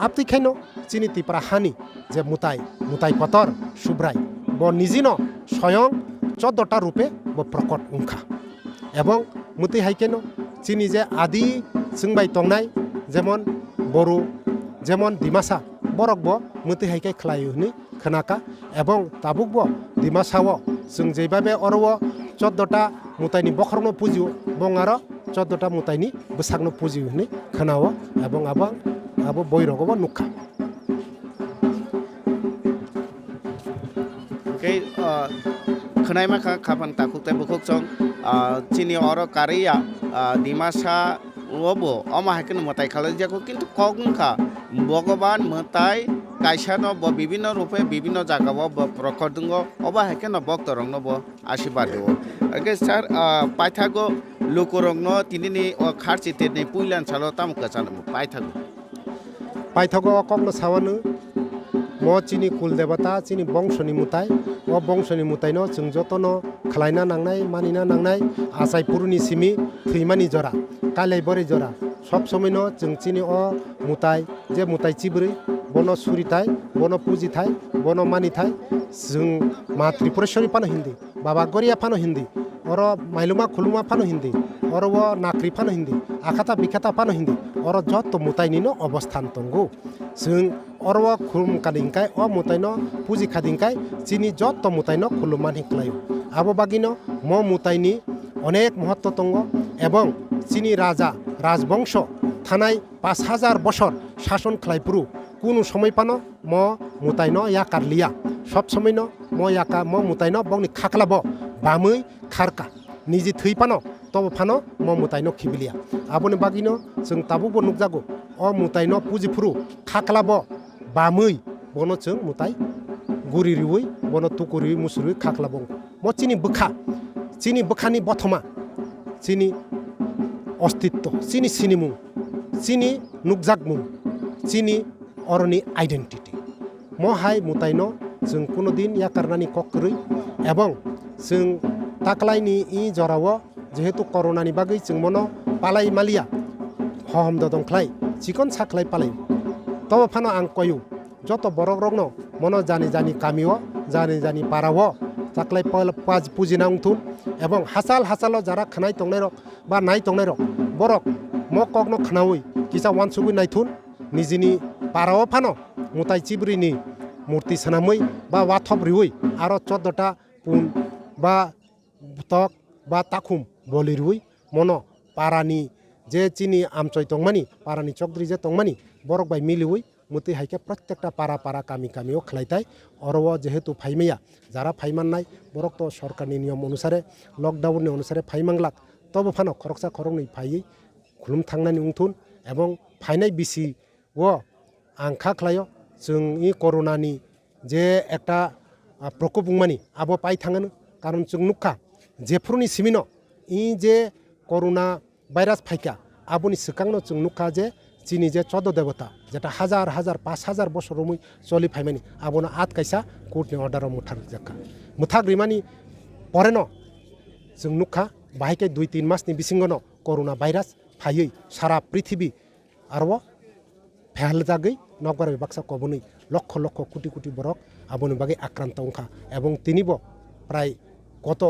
আপনি খাই ন চিনি তিপ্রা হানি যে মুতাই পতর সুব্রাই ব নিজি ন স্বয়ং 14টা রূপে ব প্রকট উংখা এবং মুতি হাইকে ন চিনি যে আদি जोंबाय তংনাই যেমন বড়ো যেমন ডিমাসা বরক ব মুতি হাইকে খ্লাইনি খনাকা এবং তাবুক ব ডিমাসাও जों যেভাবে অরও 14টা মুতাইনি বখরনো পুজিও বং আরো 14টা মুতাইনি বসাগনো পুজিও নি খনাও এবং আবো বৈরগব নুখা cái khnai ma khapan takuk te bukuk chong chini oro kariya dimasa obo oma hakin motai khala jako কিন্তু কগনখা ভগবান মতাই কাইসানো ব বিভিন্ন রূপে বিভিন্ন জায়গাব প্রকটঙ্গ অবা হাকেন ভক্ত রংন ব আশীর্বাদ দেব আগে স্যার পাইথাগো লোকরংন তিনিনি খারচি তেনি পুইলান সালো তামকা চানো পাইথাগো কগনো সাওয়ানো mo chini kul devata chini bongshoni mutai o bongshoni mutai no जों जतनो खलायना नांनाय मानिना नांनाय आसाय पुरुनि सिमी थैमानि जरा कालै बरे जरा सब समय no जों chini o mutai je mutai चिब्रै bono suritai bono pujitai bono manitai जों मा त्रिपुरेश्वरी पानो हिंदी बाबा गरिया पानो हिंदी oro mailuma khuluma पानो हिंदी oro wo nakri पानो हिंदी आखाता बिखाता पानो Hindi oro jotto mutai ni no অবস্থান তঙ্গু जों অরওয়া খুলুম কাদিংকাই অ মুতাইন পুজি খাদিংকাই চিনি যত মুতাইন খুলুমান হিকলায় আবো বাগিন ম মুতাইনি অনেক মহত্ব তঙ্গ এবং চিনি রাজা রাজবংশ থানায় 5000 বছর শাসন খাইপুরু কোনো সময় পানো ম মুতাইন ইয়া কারলিয়া সব সময় ন ম ইয়াকা ম মুতাইন বংনি খাকলাব বামৈ খারকা নিজে থৈ পানো তব ফানো ম মুতাইন খিবিলিয়া আবনি বাগিন जों তাবুব নুকজাগো অ মুতাইন পুজিফুরু খাকলাব বামৈ বনো जों মুতাই গুরি রিউই বনো তুকুরি মুসুরি খাকলাবং ম চিনি বখানি বথমা চিনি অস্তিত্ব চিনি সিনিমুং চিনি নুকজাগমুং চিনি অরনি আইডেন্টিটি ম হাই মুতাইন जों কোনোদিন ইয়াকারনানি ককরই এবং जों তাকলাইনি ই জরাও যেহেতু করোনানি বাগৈ जों মনো পালাই মালিয়া হহম দদংখ্লাই চিকন সাকলাই পালাই তব ফানো আং কয়ু যত বরক রগ্ন মনো জানি কামিও জানি পারাও তাকলাই পাজ পুজিনা উংথুন এবং হাসাল যারা খানাই তংনাই রক বা নাই তংনাই রক বরক ম কগনো খানাউই কিসা ওয়ানসুগুই নাইথুন নিজিনি পারাও ফানো মুতাই চিব্রিনি মূর্তি সানামৈ বা ওয়াথব রিউই আরো 14টা পুন বা তক বা তাকুম বলি রুই মনো পারানি যে চিনি আমচয় তংমানি পারানি চকদ্রি যে তংমানি বরক বাই মিলিউই মুতি হাইকে প্রত্যেকটা পারা কামিও খাইতাই অরও যেহেতু ফাইমেয়া যারা ফাইমান নাই বরক তো সরকারনি নিয়ম অনুসারে লকডাউননি অনুসারে ফাইমাংলাক তব ফানো খরকসা খরংনি ফাইयै খুলুম থাংনানি উংথুন এবং ফাইনাই বিসি ও आंखा खालायो जों इ कर'नानि যে একটা প্রকোপ বুংমানি আবো পাই থাঙানো কারণ जों नुखा जेफोरनि सिमिनो इ जे করোনা ভাইরাস ফাইকা আবনি সিকাংনো जों नुखा যে চিনি যে চদ দেবতা যেটা হাজার হাজার 5,000 বছর রমুই চলি ফাইমানি আবনা আত কাইসা কোর্টনি অর্ডারও মুথার জাকা মুথাগ্রিমানি পরেনো जों नुखा बाहायके 2-3 मासनि बिसिंगनो করোনা ভাইরাস ফাইयै সারা পৃথিবী আরও ফেলজাগै নগরাবি বাক্সা কবनै লক্ষ লক্ষ কোটি কোটি বরক আবনি বাগै আক্রান্ত অংখা এবং তিনিবো প্রায় কত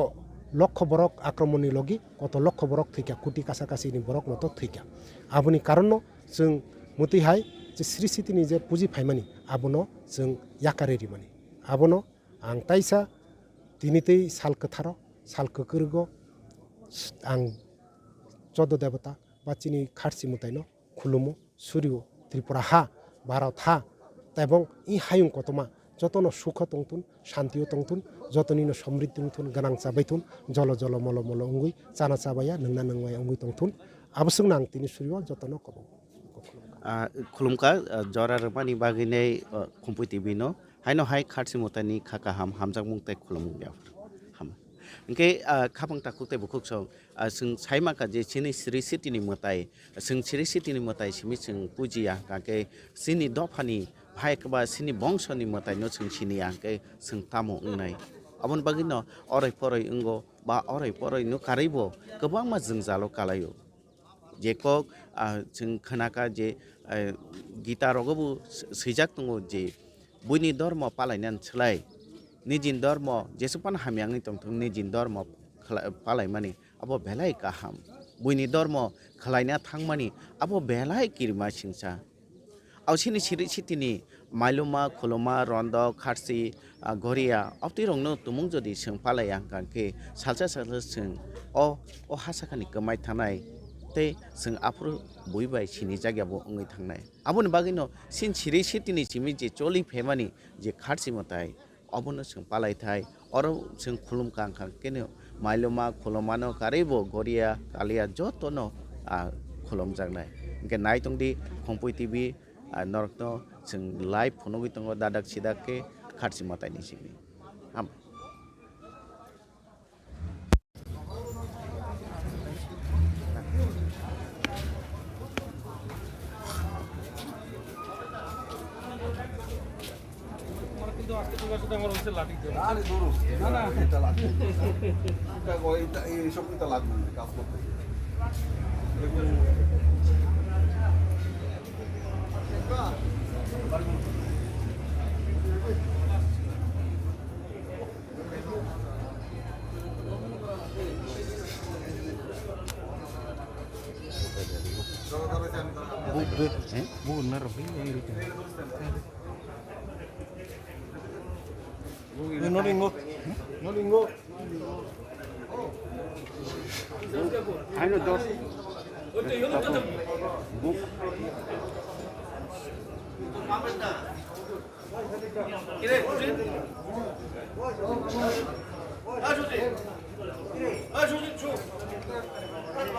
লক্ষ বরক আক্রমণনি লগি কত লক্ষ বরক থৈকা কোটি কাছাকাছিनि বরক মতো থৈকা আবনি কারণ जों মতিহাই যে শ্রী সিতিনি যে পুজি ফাইমানি আবনো जों याकारेरि मानि আবনো आं ताइसा তিনিতেই সাল কথার साल कोकरगो आं चौद देवता बाचिनी खारसी मुताइनो खुलुमो सूर्य त्रिपुरा हा भारत हा तबं इ हायुं कतमा जतनो सुख तंतुन शांतियो तंतुन जतनिनो समृद्धि तंतुन गनां चाबायथुन जल जल मल मल उंगुइ चाना चाबाया नंना नंगाया उंगुइ तंतुन आबसुं नां तिनि सूर्य जतनो कबो खुलुमका जरा रमानि बागिनै कम्पिटि बिनो हाइनो हाइ खारसी मुताइनि खाका हामजां मुंताइ खुलुमगया ओंखे खाफां ताकुते बुखुक सं जों साइमाका जे सिनि श्री सिटिनि मताय जों श्री सिटिनि मताय सिमि जों पुजिया काके सिनि दफानि भाइकबा सिनि बंशनि मताय न जों सिनि आके जों तामो उनाय अबन बागिनो अराय पराय इंगो बा अराय पराय न कारिबो गोबां मा जों जालो कालायो जेको जों खोनाका जे गीता रगबो सैजाक दङ जे बुनि धर्म पालायनान सोलाय निजिन धर्म जेसेबां हामियांनि तंथं निजिन धर्म पालायमानि आबो बेलाय गाहाम बुइनि धर्म खालायना थांमानि आबो बेलाय किरमा सिंसा आवसिनि सिरि सिटिनि माइलुमा खुलुमा रन्द खारसि घरिया अप्तिरंनो तुमुं जदि सों पालाया काके सालसा सालसा सों अ हासाखानि कमाय थानाय ते जों आफुर बुइबाय सिनि जायगायावबो उङै थांनाय आबोनि बागैनो सिन सिरि सिटिनि सिमि जे चलि फेमानि जे खारसि मताय अबनो जों पालायथाय अर जों खुलुम कांखा केनो माइलुमा खुलुमानो कारिबो गरिया कालिया जतनो खुलुम जागनाय के नायतंदि खंपै टिभि नरकनो जों लाइभ फनोगि दङ दादाक सिदाके खारसि मतायनि सिमि हाम আরে দূর না না এটা লাগবে এটা এটা এই সব এটা লাগবে কাজ করতে No lingo. No lingo. Ano dos? Buk. Kire, Ajude. Ajude, chu.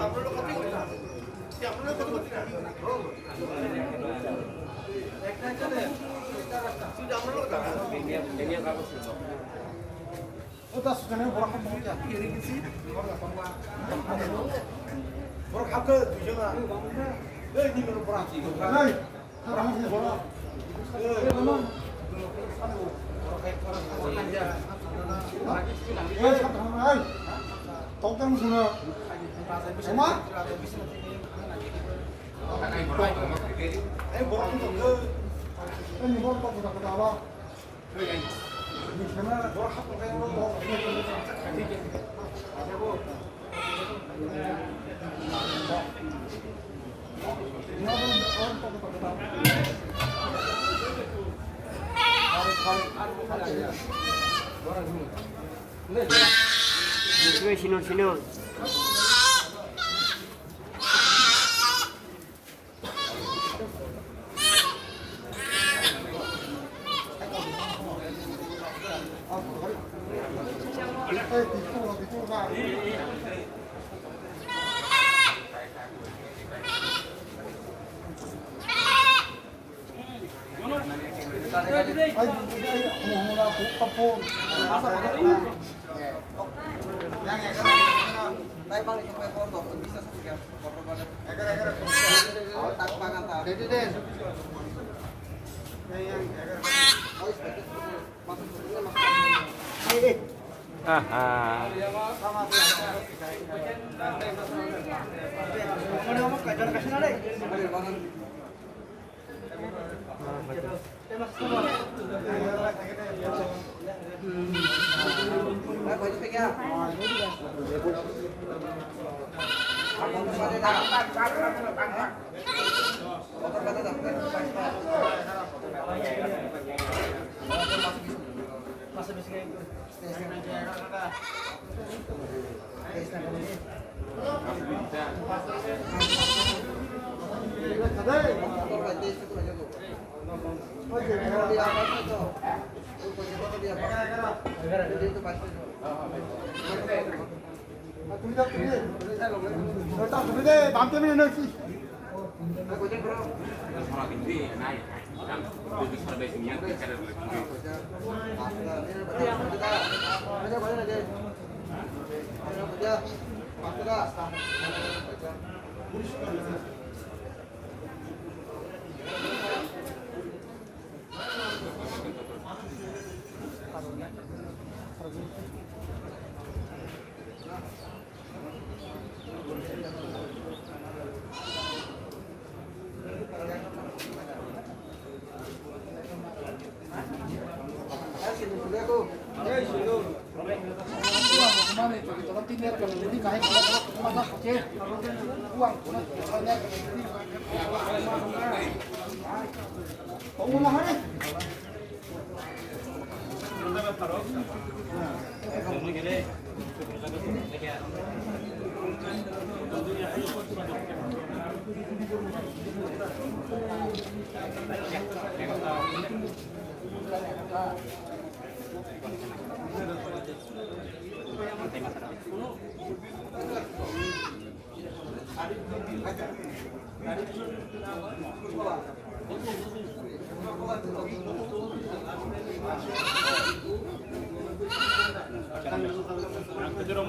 Apno kati. Apno kati. Ekta chale. Sudah apno kati. Ini kagus. وتصف أنا بروح أبغى كيري كذي بروح أبغى بيجنا لا دي من براتي لا بروح بروح طوطن سنا سما أي بروح تقول أني بروح تقول كذا Sino.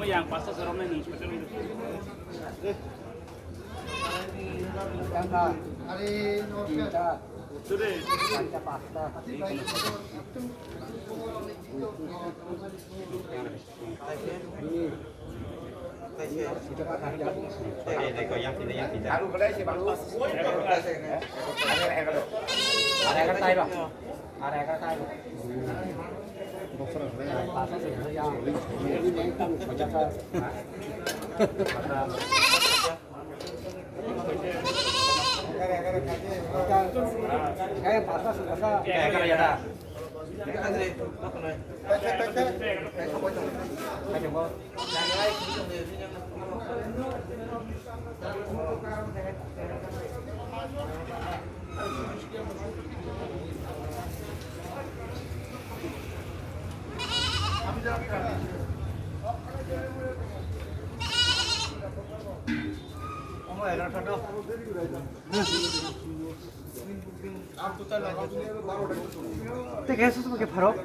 yang pasta serumnya nih seperti itu. Sudah. Baru kedai sih baru. Ada yang tay bang, ada yang tay bang. 계속 이렇게 바로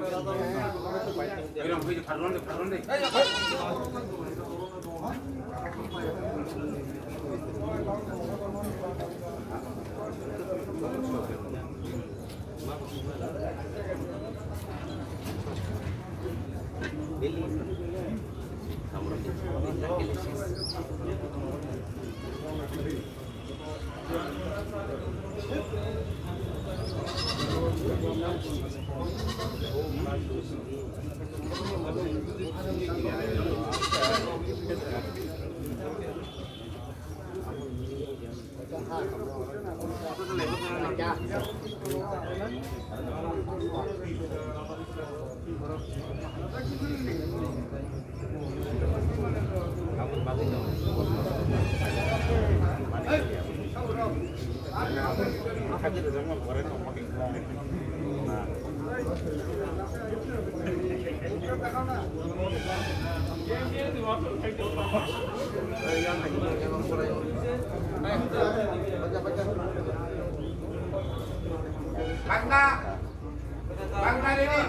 Karena Bagus hari ini.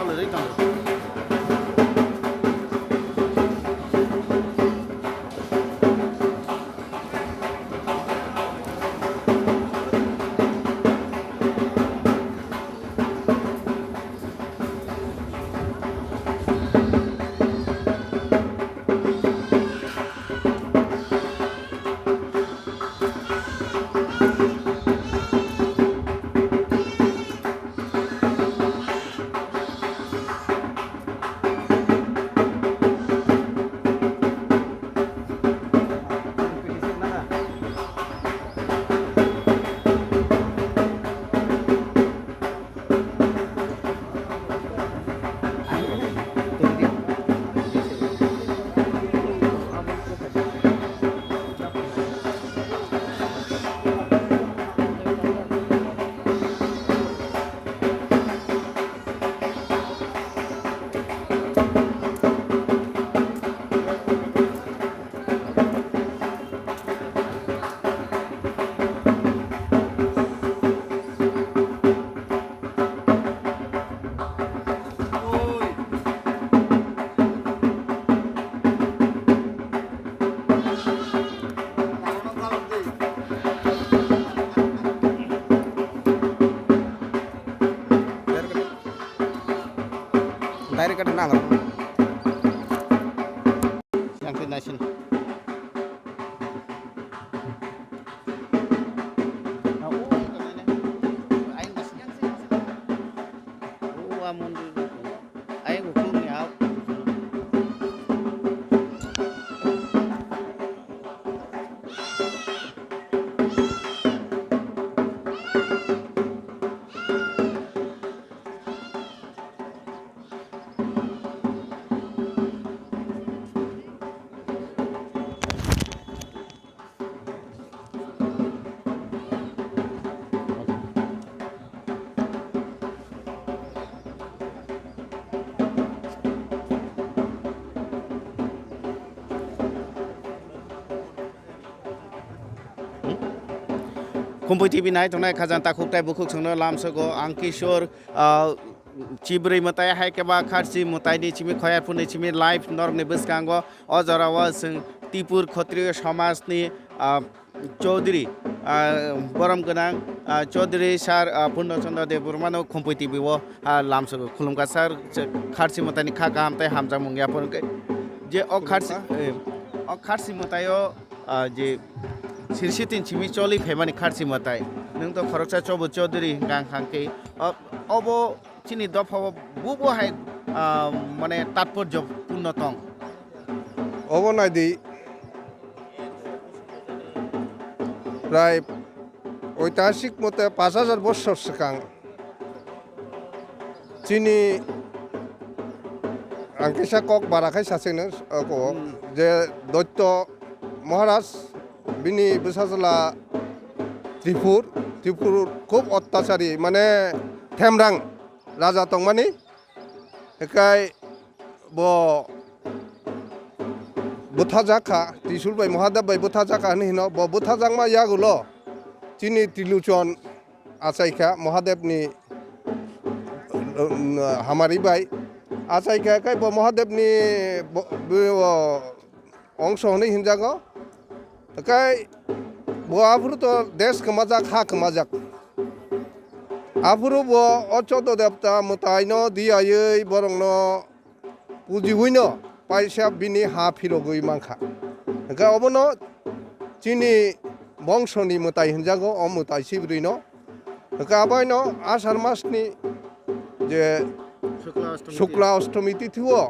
le dei tang Direct kat nang yang tin na sin Kumpul TV naik tunai khazan takuk tai bukuk sungno lam sogo angkishor Chibrwi mwtai hai ke ba Kharchi mwtai ni chimi khoyar pun ni chimi live norm ni biskango ojarawa sung Tipur Khatriya Samaj ni Chaudhary Boram Ganang Chaudhary sar Purna Chandra de Burmano Kumpul TV wo lam sogo khulumka sar Kharchi mwtai ni kha gam tai hamjang mungya pun ke je o Kharchi mwtai yo je Sirsitin chimi choli phemani Kharchi mwtai nung to khoroksa chobo Chaudhary gang khangke obo chini dopha bubo hai mane tatporjo purno tong obo naidi প্রায় ঐতিহাসিক মতে 5000 বছর সিকাং চিনি আংকেশা cock বারাখাই সাসেনো যে দৈত্য মহারাজ বিনি বিসাজলা ত্রিপুর খুব অত্যাচারী মানে থেমরাং রাজা তংমানি একাই ব বুথাজাকা ত্রিশুল বাই মহাদেব বাই বুথাজাকা হিন ব বুথাজাংমা ইয়াগুলো চিনি ত্রিলুচন আচাইখা মহাদেবনি হামারি বাই আচাইখা একাই ব মহাদেবনি অংশ হনি হিনজাগ একাই ব আফুর তো দেশ কমাজাক হা কমাজাক আফুরু ব অচত দেবতা মতাইন দিয়াই বরংন পুজি হইন পাইসা বিনি হা ফিরগই মাংখা গা অবন চিনি বংশনি মতাই হিনজাগো অ মতাই চিব্রুইন গা বাইন আষাঢ় মাসনি যে শুক্লা অষ্টমী তিথিও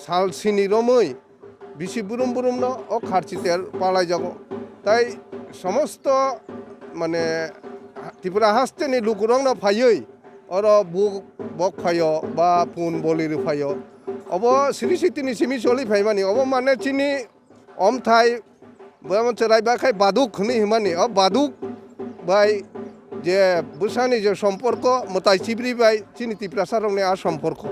সাল সিনি রমই বিশি বুরুম বুরুম ন ও খারচিতের পালাই যাব তাই সমস্ত মানে ত্রিপুরা হাস্তেনি লুকুরং ন ফাইই অর বুক বক ফাইয় বা পুন বলির ফাইয় অব সিরি সিতিনি সিমি চলি ফাইমানি অব মানে চিনি অমথাই বয়ামচরাই বাখাই বাদুক হনি হিমানি অ বাদুক বাই যে বুসানি যে সম্পর্ক মতাই চিবরি বাই চিনি ত্রিপুরা সারংনি আর সম্পর্ক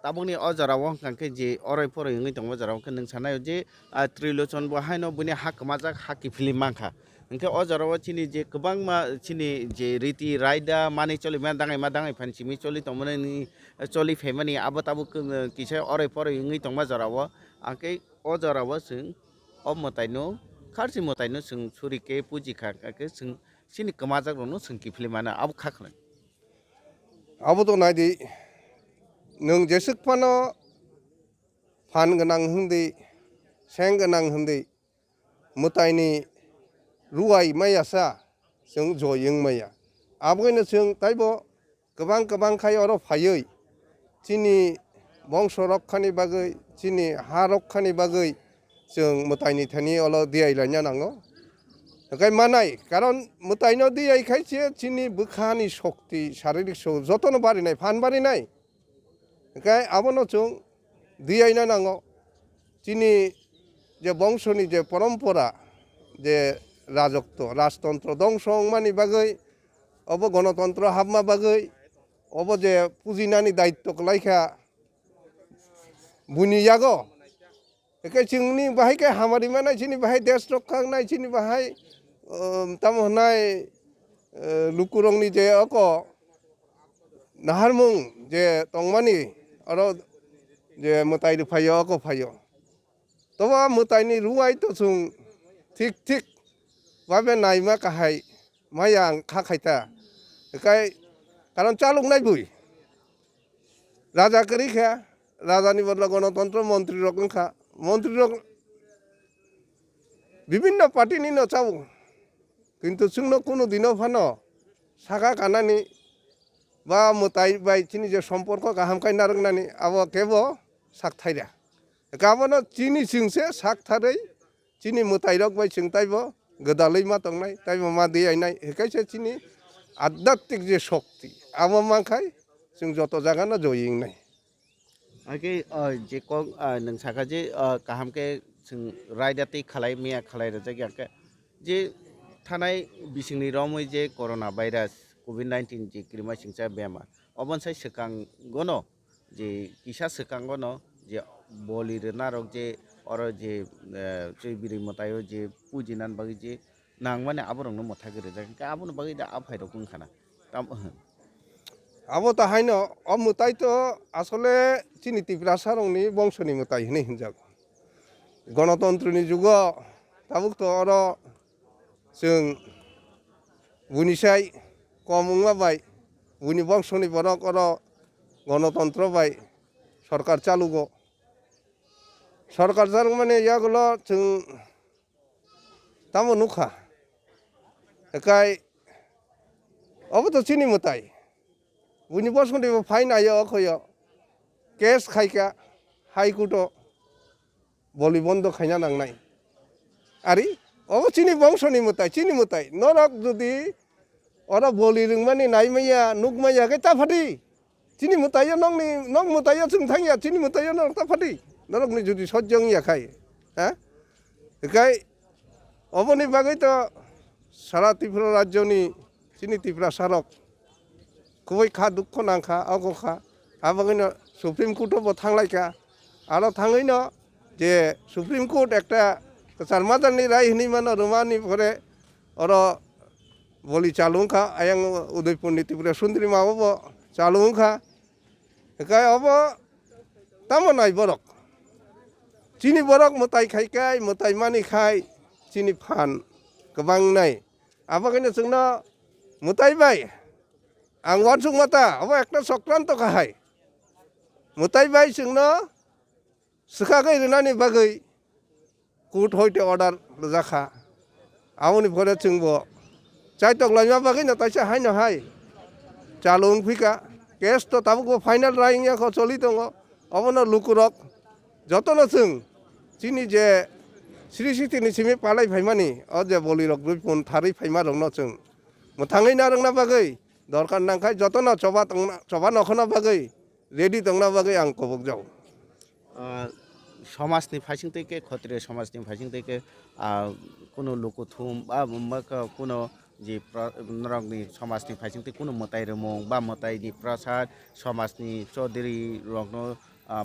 tabungni ojarawo kangke je orai poroi ngi tong ojarawo ke nung sanayo je trilochon bo haino buni hak majak haki film mangkha Engke o jarawo chini je kebang ma chini je riti raida mani choli ma dangai fan chimi choli tongmani ni choli famani abo tabu kisa ore pore ngi tongma jarawo angke o jarawo sing o mwtai no Kharchi mwtai no sing suri ke puji kha ke sing sini kemajak no sing kifli mana abo khakhlai 아무도 나디 능 제식파노 판근ang 흔디 생근ang 흔디 무타이니 루아이 마야사 정 조영 마야 아버기는 정 따이보 그방 카이어로 파여이 지니 멍소럭하니 바의 지니 하럭하니 바의 정 무타이니 타니 얼어 디아이라냐 나고 그러니까 마나이 কারণ মুতাইনো দিয়াই খাইছে চিনি বুখানি শক্তি শারীরিক শক্তি যতন বাড়ি নাই fun বাড়ি নাই গায় আবনো চং দিয়াই না নাঙ্গ চিনি যে বংশনি যে পরম্পরা যে রাজত্ব রাজতন্ত্র ধ্বংস মানি বাগৈ অব গণতন্ত্র হাবমা বাগৈ অব যে পুজিনানি দায়িত্ব লাইখা বুনিয়াগ একে চিংনি বাহাইকে হামারি মানাই চিনি বাহাই দেশ রক্ষা নাই চিনি বাহাই তামহনাই লুকুরংনি যে অক নাহারমুং যে তংমানি আর যে মুতাই ফাইয় অক ফাইয় তবা মুতাইনি রুয়াই তো সুং ঠিক ভাবে নাইমা কাহাই মায়াং খা খাইতা একাই কারণ চালুক নাই বুই রাজা করি খা রাজানি বদলা গণতন্ত্র মন্ত্রী রকম খা মন্ত্রী রকম বিভিন্ন পার্টি নি নচাবো কিন্তু जोंनो কোনো দিনও ফানো সাগা কানানি বা মুতাই বাই চিনি যে সম্পর্ক গাহামকাই নারংনানি আবো কেবো সাকথাইরা গাবনো চিনি সিংসে সাকথাरै চিনি মুতাই রক বাই সিংতাইবো গদাलै মা তংনাই তাইবো মা দিয়াইনাই হেকাইছে চিনি আধ্যাত্মিক যে শক্তি আবো মাখাই जों যত জায়গানো জয়িংনাই আগে যে কক নং সাকা যে কাহামকে जों রাইদাতি খালাই মিয়া খালাই জায়গাকে যে थानाय बिसिंनि रमै जे करona भाइरास कोभिड-19 जे क्रिमा सिंसा बेमार अबनसाय सकांगनो जे किसा सकांगनो जे बलि नारक जे और जे चिब्रि मतायो जे पुजिनान बागै जे नांगमाने आबरंनो मथागरे जाय आबनो बागै दा आफाइरो बुंखाना ताम আবো তাহাইনো অ মুতাই তো আসলে চিনি ত্রিপুরা সারংনি বংশনি মুতাই হনে হিনজাগ গণতন্ত্রনি যুগ তাবুক তো অর जों बुनिसाय कमुंगा बाय बुनि बंशनि बरक अर गणतंत्र बाय सरकार चालुगो सरकार चालुग माने यागलो जों तामो नुखा एकाय अब तो चिनि मुताय बुनि बंशनि फाइन आयो अखयो केस खाइका हाइकोर्ट बलि बन्द खाइना नांनाय आरि अब चिनी बंशनि मुताय नरक जुदि और बलि रोंमानि नायमाया नुकमाया के ताफादि चिनी मुतायो नंग मुतायो जों थांगिया चिनी मुतायो नरक ताफादि नरकनि जुदि सज्जं याखाय हा एकाय अबनि बागै तो सारा त्रिपुरा राज्यनि चिनी त्रिपुरा सारक खुबै खा दुख नांखा अगखा आबागैनो सुप्रीम कोर्टआव थांलायखा आरो थाङैनो जे सुप्रीम कोर्ट একটা सारमादारनि राय हनी मानो रोमानी परे और बलि चालुंखा आयां उदयपुरनि त्रिपुरा सुंदरी माबो चालुंखा एकाय अब तामनाय बरक चिनी बरक मुताय खाइकाय मुताय मानि खाय चिनी फान गोबां नाय आबागैनो जोंनो मुताय बाय आं वानसुं माता अब एकटा सक्रान्त खाहाय मुताय बाय जोंनो सखागै रोनानि बागै कोर्ट हयते अर्डार जाखा आउनि भरे जोंबो चाइतक लाइमा बागै न ताइसा हायनो हाय चालुं फिका केस तो ताबुको फाइनल राइंया खो चलि दङ अबनो लुकुरक जतनो जों चिनि जे श्री सिटिनि सिमे पालाय फाइमानि अजे बलिरक दुइपुन थारै फाइमा रंनो जों मोथाङै नारंना बागै दरकार नांखाय जतनो चबा नखना बागै रेडी दंना बागै आं कबक जाव समाजनि फाइसिं तैके खत्रिय समाजनि फाइसिं तैके कोनो लोकथुम बा कोनो जे नरकनि समाजनि फाइसिं तै कोनो मताय रमों बा मतायनि प्रसाद समाजनि चौधरी रगनो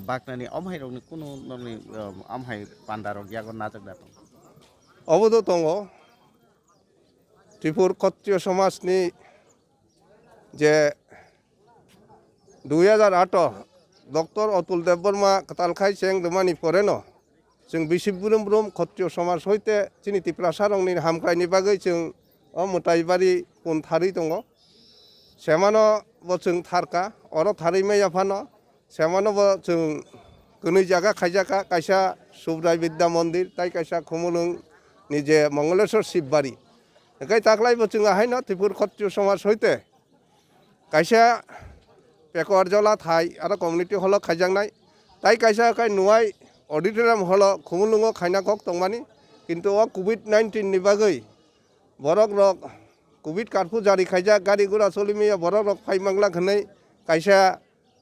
बागनानि अमहाय रगनि कोनो नरनि अमहाय पान्दारक यागो नाजक दातं अबदो दङ ত্রিপুর ক্ষত্রিয় সমাজनि जे 2008 डक्टर अतुल देवबर्मा कतालखाई सें दमानि परेनो जों बिसि बुरुम बुरुम क्षत्रिय समाज हयते चिनि तिप्रासारंनि हामख्रायनि बागै जों mwtai पुन थारि दङ सेमानो बो जों थारका अर थारि मैयाफानो सेमानो बो जों गनै जागा खायजाका कायसा सुब्राय विद्या मन्दिर ताई कायसा खुमुलुं नि जे मंगलेश्वर शिवबारी एकाय ताकलायबो जों हायनो त्रिपुर क्षत्रिय समाज हयते कायसा पेकवार जला थाई आरो कम्युनिटी हल खायजांनाय ताई कायसा काय नुवाय ऑडिटोरियम हल खुमुलुंगो खायना कक तंमानि किन्तु कोविड-19 नि बागै बरक रक कोविड कार्डफु जारी खायजा गाड़ी गुरा सलिमिया बरक रक फाइमांला खनै कायसा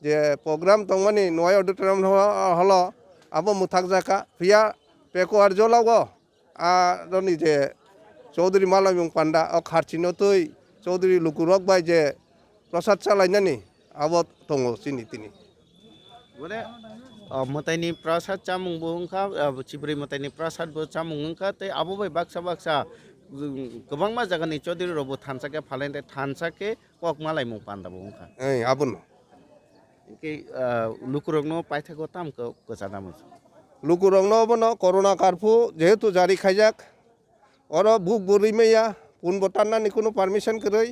जे प्रोग्राम तंमानि नुवाय ऑडिटोरियम हल आबो मुथाक जाका फिया पेकवार जलागो आरनि जे चौधरी मालायमुं पांडा खारचिनो तै चौधरी लुकुरक बाय जे प्रसाद चालायनानि आबो दङ चिनि तिनि बोले mwtai prasad chamung bungka Chibrwi mwtai prasad bo chamung ungka te abo bai baksa baksa gobang ma jaga ni chodiri robo thansake phalente thansake kok malai mung panda bungka ei abun ke lukurogno paithako tam ko kochadam लुकुरंनो बनो corona कार्फु जेहेतु जारी खायजाक और book बुरी मैया पुन बटाना निकुनु permission करै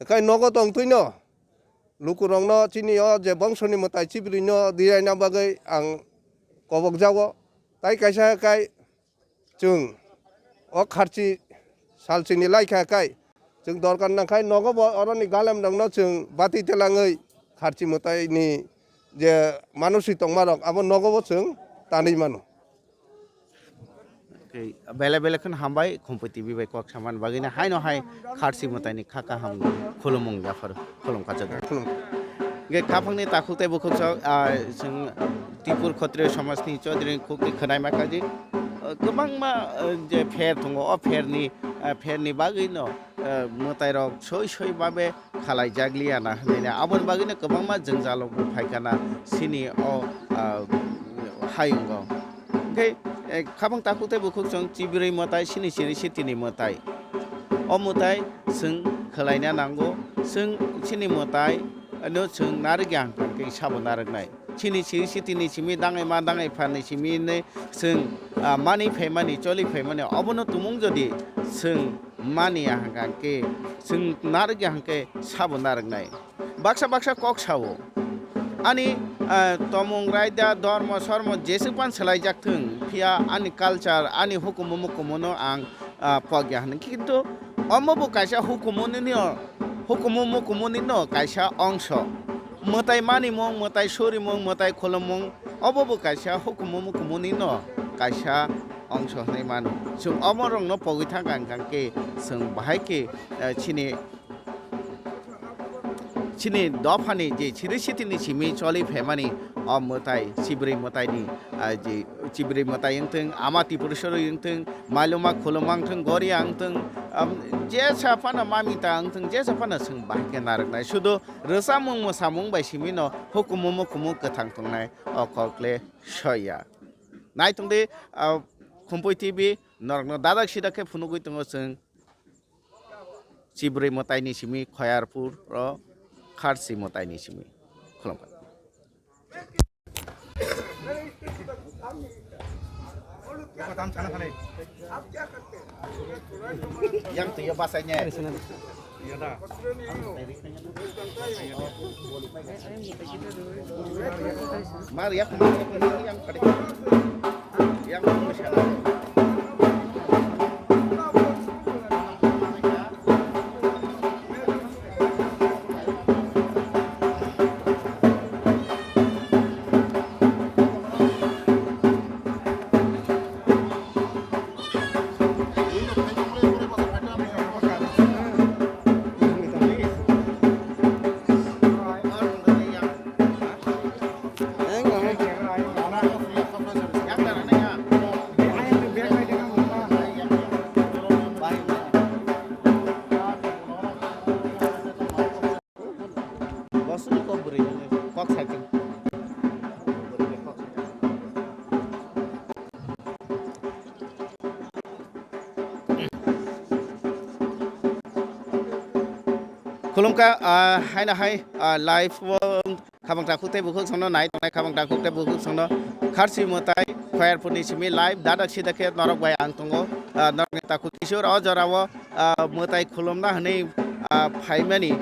एकाय नगद अंतुइनो लुकुरंनो चिनि जे बंशनि mwtai चिब्रिनो दिरायना बागै आं कबक जागो ताई कायसा काय जों खारची सालसिनि लायखा काय जों दरकार नाखाय नगब अरनि गालेम दंनो जों बाति तेलाङै खारची mwtaiनि जे मानुसि तंमारक आबो नगब जों तानै मानो बेले बेले खन हामबाय कम्पिटिटिभ बाय कक सामान बागैना हायनो हाय खारची mwtai नि खाका हाम खुलुमung जाफोर खुलुम खाजोग गे खाफांनि ताखुते बुखुक जों त्रिपुर क्षत्रिय समाजनि चौधरी कुकनि खोनाय माखाजि गोबां मा जे फेर दङ फेरनि बागैनो mwtai रक सय सय बाबे खालाय जाग्लियाना होननायना आबन बागैनो गोबां मा जोंजाल फायखाना सिनि हायंगो के खाफां ताखुते बुखुक जों Chibrwi mwtai सिनि सिरि सिटिनि mwtai mwtai जों खोलायना नांगौ जों सिनि mwtai नो जों नारग्यां के साबो नारगनाय सिनि सिरि सिटिनि सिमि दाङै मा दाङै फानि सिमिने जों मानि फेमानि चलि फेमानि अबनो तुमुं जदि जों मानिया हांके जों नारग्यां के साबो नारगनाय बाक्सा बाक्सा कक सावो आनि तमुं रायदा धर्म सर्म जेसेबां सोलायजाथों फिया आनि कालचार आनि हुकुम मुकुमनो आं पग्या होनो किन्तु अमबो कायसा हुकुम मुकुमनिनो कायसा अंश mwtai manimung mwtai surimung mwtai khulumung अबो कायसा हुकुम मुकुमनिनो कायसा अंश होननाय मानो जों अमरंनो पगैथा गांगांके जों बाहायके चिनि दफानि जे सिरि सिटिनि सिमि चलि फेमानि mwtai Chibrwi mwtai नि जे Chibrwi mwtai यंथों आमा त्रिपुरेश्वर यंथों माइलुमा खुलुमांथों गरिया यंथों जे साफाना मामिता यंथों जे साफाना जों बाहायके नारगनाय शुधु रोसामुं मोसामुं बायसिमिनो हुकुम मुकुमु गोथां थंनाय अकले सया नायथंदे कम्पिटिटिभ नरगनो दादाक सिदाके फुनुगै दङ जों Chibrwi mwtai नि सिमि खयारपुर Kharchi mwtai नि सिमि खुलुमबाय yang tuh ya bahasanya mari ya yang pada yang खुलुमका हायना हाय लाइफ खाबां दाखुते बुखुक संनो नाय तंनाय खाबां दाखुते बुखुक संनो खारसि मताय फायारफोरनि सिमी लाइफ दादा सिदाखे नरक बाय आं तंगो नरक ताखु किशोर अ जरावो मताय खुलुमना हनै फाइमानि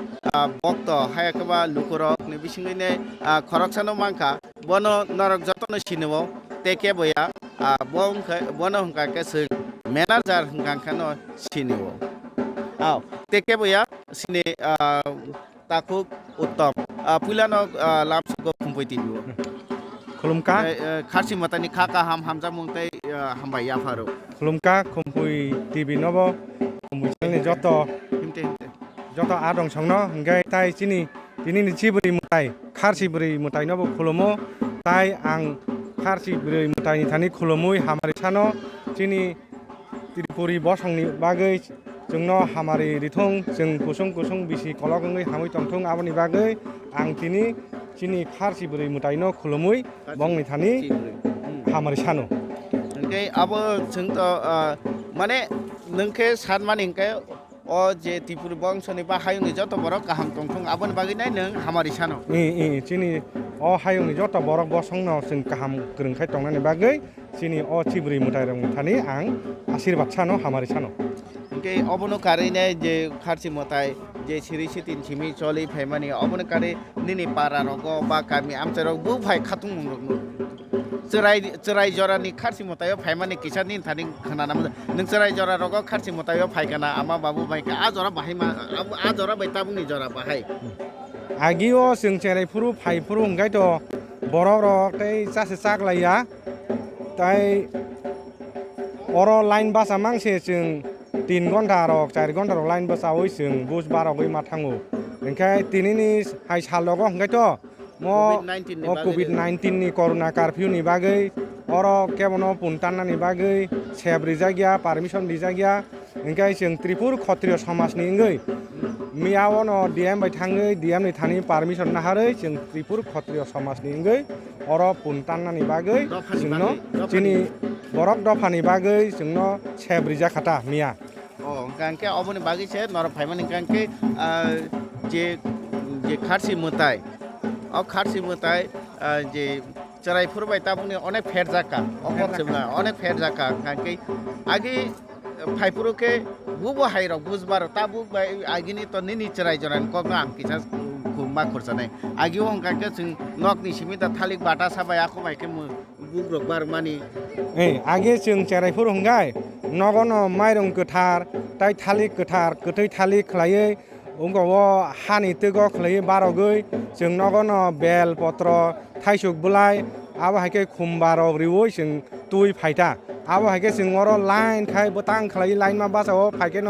भक्त हायकबा लुकुरक नि बिसिङैने खरकसानो मांखा बनो नरक जतन सिनोवो तेके बया बनो हंका के जों मेनाजार हंकानो सिनोवो आव तेके बया सिने ताखु उत्तम पुलानो लामसको खुंफैति बियो खुलुमका खारसि मतानि खाका हामजा मुंतै हामबाय याफारो खुलुमका खुंफुइ टिभि नबो खुंफुइनि जत आदं संनो हंगाय ताइ दिनैनि चिब्रि mwtai खारसिब्रि mwtai नबो खुलुमो ताइ आं खारसिब्रि mwtai नि थानि खुलुमुइ हामारि सानो दिनै त्रिपुरि बसंनि बागै जोंनो हामारि रिथं जों गुसुं बिसि कलगङै हामै तंथुं आबनि बागै आं दिनै खारसिब्रि mwtai नो खुलुमुइ बंनि थानि हामारि सानो ओंखाय आबो जोंथ माने नोंखे सान माने ओंखाय अ जे त्रिपुरि बंसनि बा हायुंनि जत बरक गाहाम तंथुं आबनि बागै नाय नों हामारि सानो दिनै अ हायुंनि जत बरक बसंनो जों गाहाम गोरोंखाय तंनायनि बागै दिनै अ चिब्रि mwtai रं थानि आं आशीर्बाद सानो हामारि सानो ओंखाय अबनो कारिने जे खारसि mwtai जे सिरि सितिन सिमि चलि फाइमानि अबनो कारि निनि पारा रगो बा गामि आमचरक बु फाइ खाथुं चराय जरानि खारसि mwtai फाइमानि किसानि थानि खोनाना नों चराय जरा रगो खारसि mwtai फाइकाना आमा बाबु फाइका आ जरा बाहाय मा आ जरा बैताबुनि जरा बाहाय आगियो जों चेरायफुरु फाइफुरु हंगाय तो बरक रक तै चासे चागलाया तै अर लाइन बासा मांसे जों 3 घन्टा रक 4 घन्टा रक लाइन बासावै जों बुस बारावै मा थाङो ओंखाय दिनैनि हाय सालगो हंगाय तो COVID-19 नि कोरोना कर्फ्यू नि बागै अर केबनो पुनताननानि बागै सेब रिजागिया पारमिशन रिजागिया ओंखाय जों त्रिपुर क्षत्रिय समाजनि इंगै मियावनो डीएम बाय थाङै डीएम नि थानि पारमिशन नाहारै जों त्रिपुर क्षत्रिय समाजनि इंगै अर पुनताननानि बागै जोंनो दिनै बरक दफानि बागै जोंनो सेब रिजा खाटा मिया कांके अबनि बागै से नर फाइमानि कांके जे खारसि mwtai खारसि mwtai जे चरायफुर बायताबुनि अनेक फेर जाका अकबसेबला अनेक फेर जाका कांके आगे फाइफुरुके बुबो हाइरो बुजबार ताबु आगिनि तो निनि चराय जरान कगना आं किसा खुमा खरसानाय आगियो हंकाके जों नकनि सिमिता थालिक बाटा साबाय आखो बायके बुग्रक बार मानि आगे जों चरायफुर हंगाय नगन माइरं गोथार ताइ थालिक गोथार गोथै थालिक खलायै उंगाव हानि तगो खलायै बारगै जों नगन बेल पत्र थाइसुक बुलाय आबो हायके खुमबारक रिवै जों तुइ फाइटा आबो हायके जों अर लाइन खाय बतां खलायै लाइन मा बासाव फायके न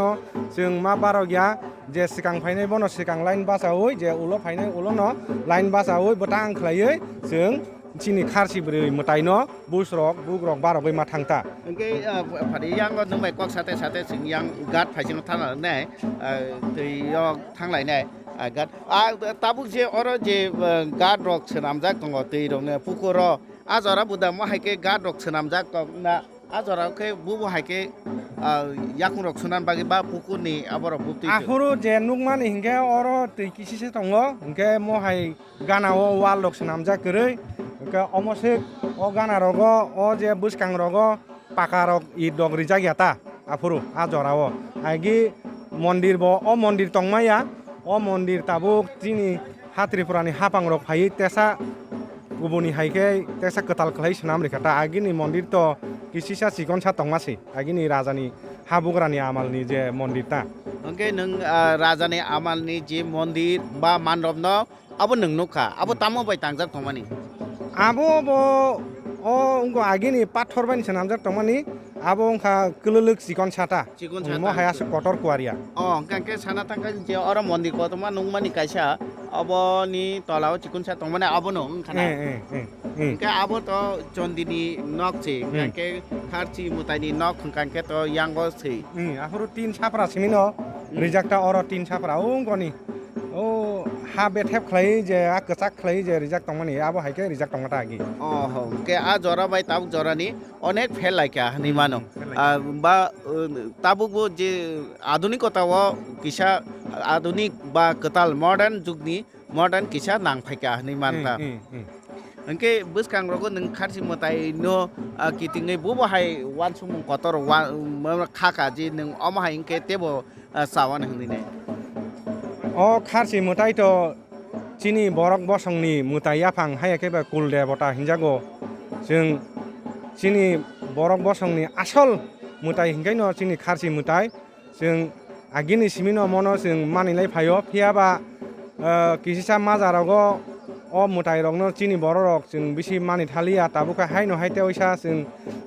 जों मा बार गया जे सिगां फायनाय बन सिगां लाइन बासावै जे उलो फायनाय उलो न लाइन बासावै बतां खलायै जों दिनै खारसिब्रि mwtai no busrok bugrok barogoi ma thangta ओंखाय फारि यांग नंबाय कक साथे साथे जों yang गाट फाइसिनो थाना नाय तैयो थांलायनाय गाट ताबुक जे अर जे गाट रक सोनामजाक दङ दै रंने पुकुर आजरा बुदा माहायके गाट रक सोनामजाक ना आजराके बुबो हायके याकुं रक सोनाम बागै बा पुकुरनि आबर बुति आखुरु जे नुकमानि हिंगे अर तै किसिसे दङ हिंगे महाय गानाव वाल रक सोनामजाक गरै के अमसे ओ गाना रगो ओ जे बुसकां रगो पाका रक इ डगरि जागियाता आफुरु आजराव आगि मन्दिर बो ओ मन्दिर तंमाया ओ मन्दिर ताबु दिनै हात्रिपुरानि हापां रक फायै तेसा गुबुनि हायके तेसा कताल खलाय सोनाम रेखाता आगिनि मन्दिर तो किसिसा सिगनसा तंमासि आगिनि राजानि हाबुग्रानि आमालनि जे मन्दिर ता ओंके नों राजानि आमालनि जे मन्दिर बा मान्डब न अब नों नुखा अब तामो बाय तांजाक तंमानि आबो बो ओ उंगो आगिनि पाथर बानि सोनामजाक तंमानि आबो उंखा कललक सिगन साता म हायास कटर कुवारिया कांके साना थांका जे अर मन्दिर को तमा नुंगमानि कायसा अब नि तलाव चिकुन सा तंमाने अब नो खाना के अब तो चन्दिनी नक छे कांके खारसि mwtai नि नक कांके तो यांगो छे आफुरु 3 सापरा सिमिनो रिजाक्टा अर 3 सापरा उंगनि ओ हा बेथेब खलाय जे आ कचाक खलाय जे रिजाक तंमानि आबो हायके रिजाक तंगाता आगि हो के आ जरा बाय ताबुक जरानि अनेक फेल लायका नि मानो बा ताबुक जे आधुनिकता व किसा आधुनिक बा कताल मॉडर्न जुगनि मॉडर्न किसा नांफायका हनै मानता अंके बसखां रगो नों खारसि मताय नो कितिङै बबहाय वान सुमुं कतर खाका जे नों अमहाय इंके तेबो सावान हनै अ खारसि mwtai to chini borok bosongni mwtai yaphang hayakeba kulde bota hinjago जों chini borok bosongni asol mwtai hingkaino chini kharsi mwtai जों agini simino mono जों manilai phayo phiaba kisisa mazarago o mwtai rokno chini borok जों bisi mani thalia tabuka haino haite oisa जों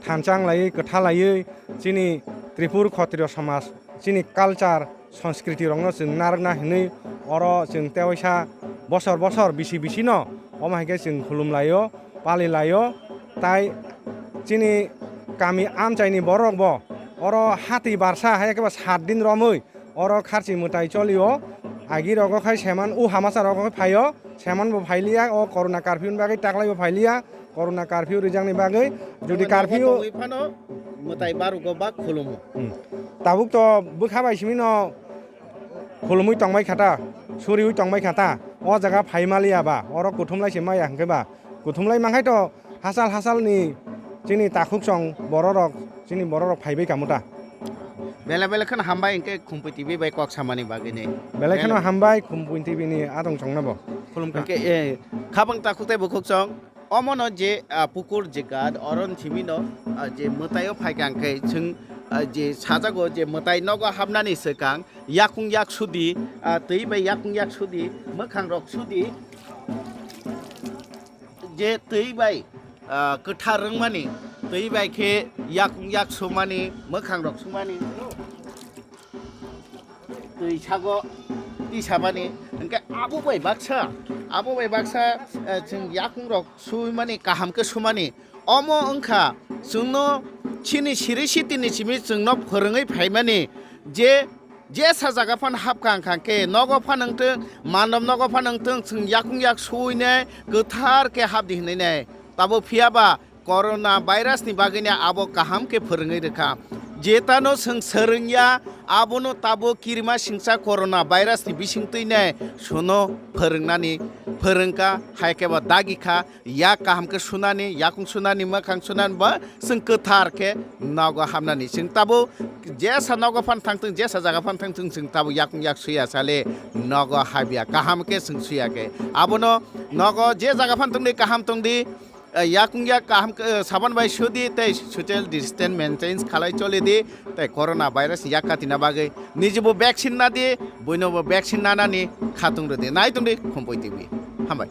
thanchang lai kotha lai chini tripur khatriya samaj chini culture সংস্কৃতি রংনো जों नारना हिनै अर जों तेवैसा बसर बसर बिसि बिसिनो अमाहायके जों खुलुमलायो पालिलायो ताइ चिनि गामि आमचाइनि बरकबो अर हाति बारसा हायकेबा 7 दिन रमै अर खारसि mwtai चलियो आगि रगखाय सेमान उ हामासा रगखाय फायो सेमानबो फाइलिया अ करोना कारफिउनि बागै टाकलायबो फाइलिया करोना कारफिउ रिजांनि बागै जुदि curfew mwtai barugo ba khulumu Tabuk तो बुखाबाय सिमिनो खुलुमै तंबाय खाता सुरिउइ तंबाय खाता अ जागा फाइमालियाबा अर कुथुमलायसे माया हंकेबा कुथुमलाय मांखाय तो हासाल हासालनि चिनि ताखुक सं बररक चिनि बररक फाइबै कामुता बेला बेला खन हामबाय इंके खुमपैतिबि बाय कक सामानि बागैने बेलाखनो हामबाय खुमपैतिबिनि आदं संनाबो खुलुमका इंके खाबां ताखुते बुखुक सं अमनो जे पुकुर जिगाद अरन थिमिनो जे mwtaio फाइकांके जों जे साजागो जे mwtai नगो हाबनानै सोकां याकुं याक सुदि तैबाय याकुं याक सुदि मोखां रक सुदि जे तैबाय गोथार रोंमानि तैबाय के याकुं याक सुमानि मोखां रक सुमानि तै सागो तिसाबानि ओंके आबुबाय बाक्सा जों याकुं रक सुमानि काहामके सुमानि अमो ओंखा जोंनो चिनि सिरि सिटिनि सिमि जोंनो फोरोङै फाइमानि जे साजागा फान हाबखांखांके नगो फानंथों मानब नगो फानंथों जों याकुं याक सुइने गोथार के हाबदि होनैने ताबो फियाबा करोना भाइरासनि बागैने आबो काहाम के फोरोङै रोखा जेतानो जों सोरोंया आबोनो ताबो किरिमा सिंसा करोना भाइरासनि बिसिंतैने सुनो फोरोंनानि फोरोंका हायकेबा दागिखा या काहामके सुनानि याकुं सुनानि मोखां सुनानि बा जों गोथार के नगो हाबनानि जों ताबो जेसा नगो फान थांथों जेसा जागा फान थांथों जों ताबो याकुं याक सुया साले नगो हाबिया काहामके जों सुयाके आबोनो नगो जे जागा फान तंदि काहाम तंदि याकुं याक काहाम साबान बाय सुदि तै सोशल डिस्टेंस मेंटेन्स खालाय चलिदि तै करोना भाइरास याक कातिना बागै निजेबो वैक्सीन ना दि बयनोबो वैक्सीन नानानि खातुंदि नायतुंदि खुमपैतिबि हामबाय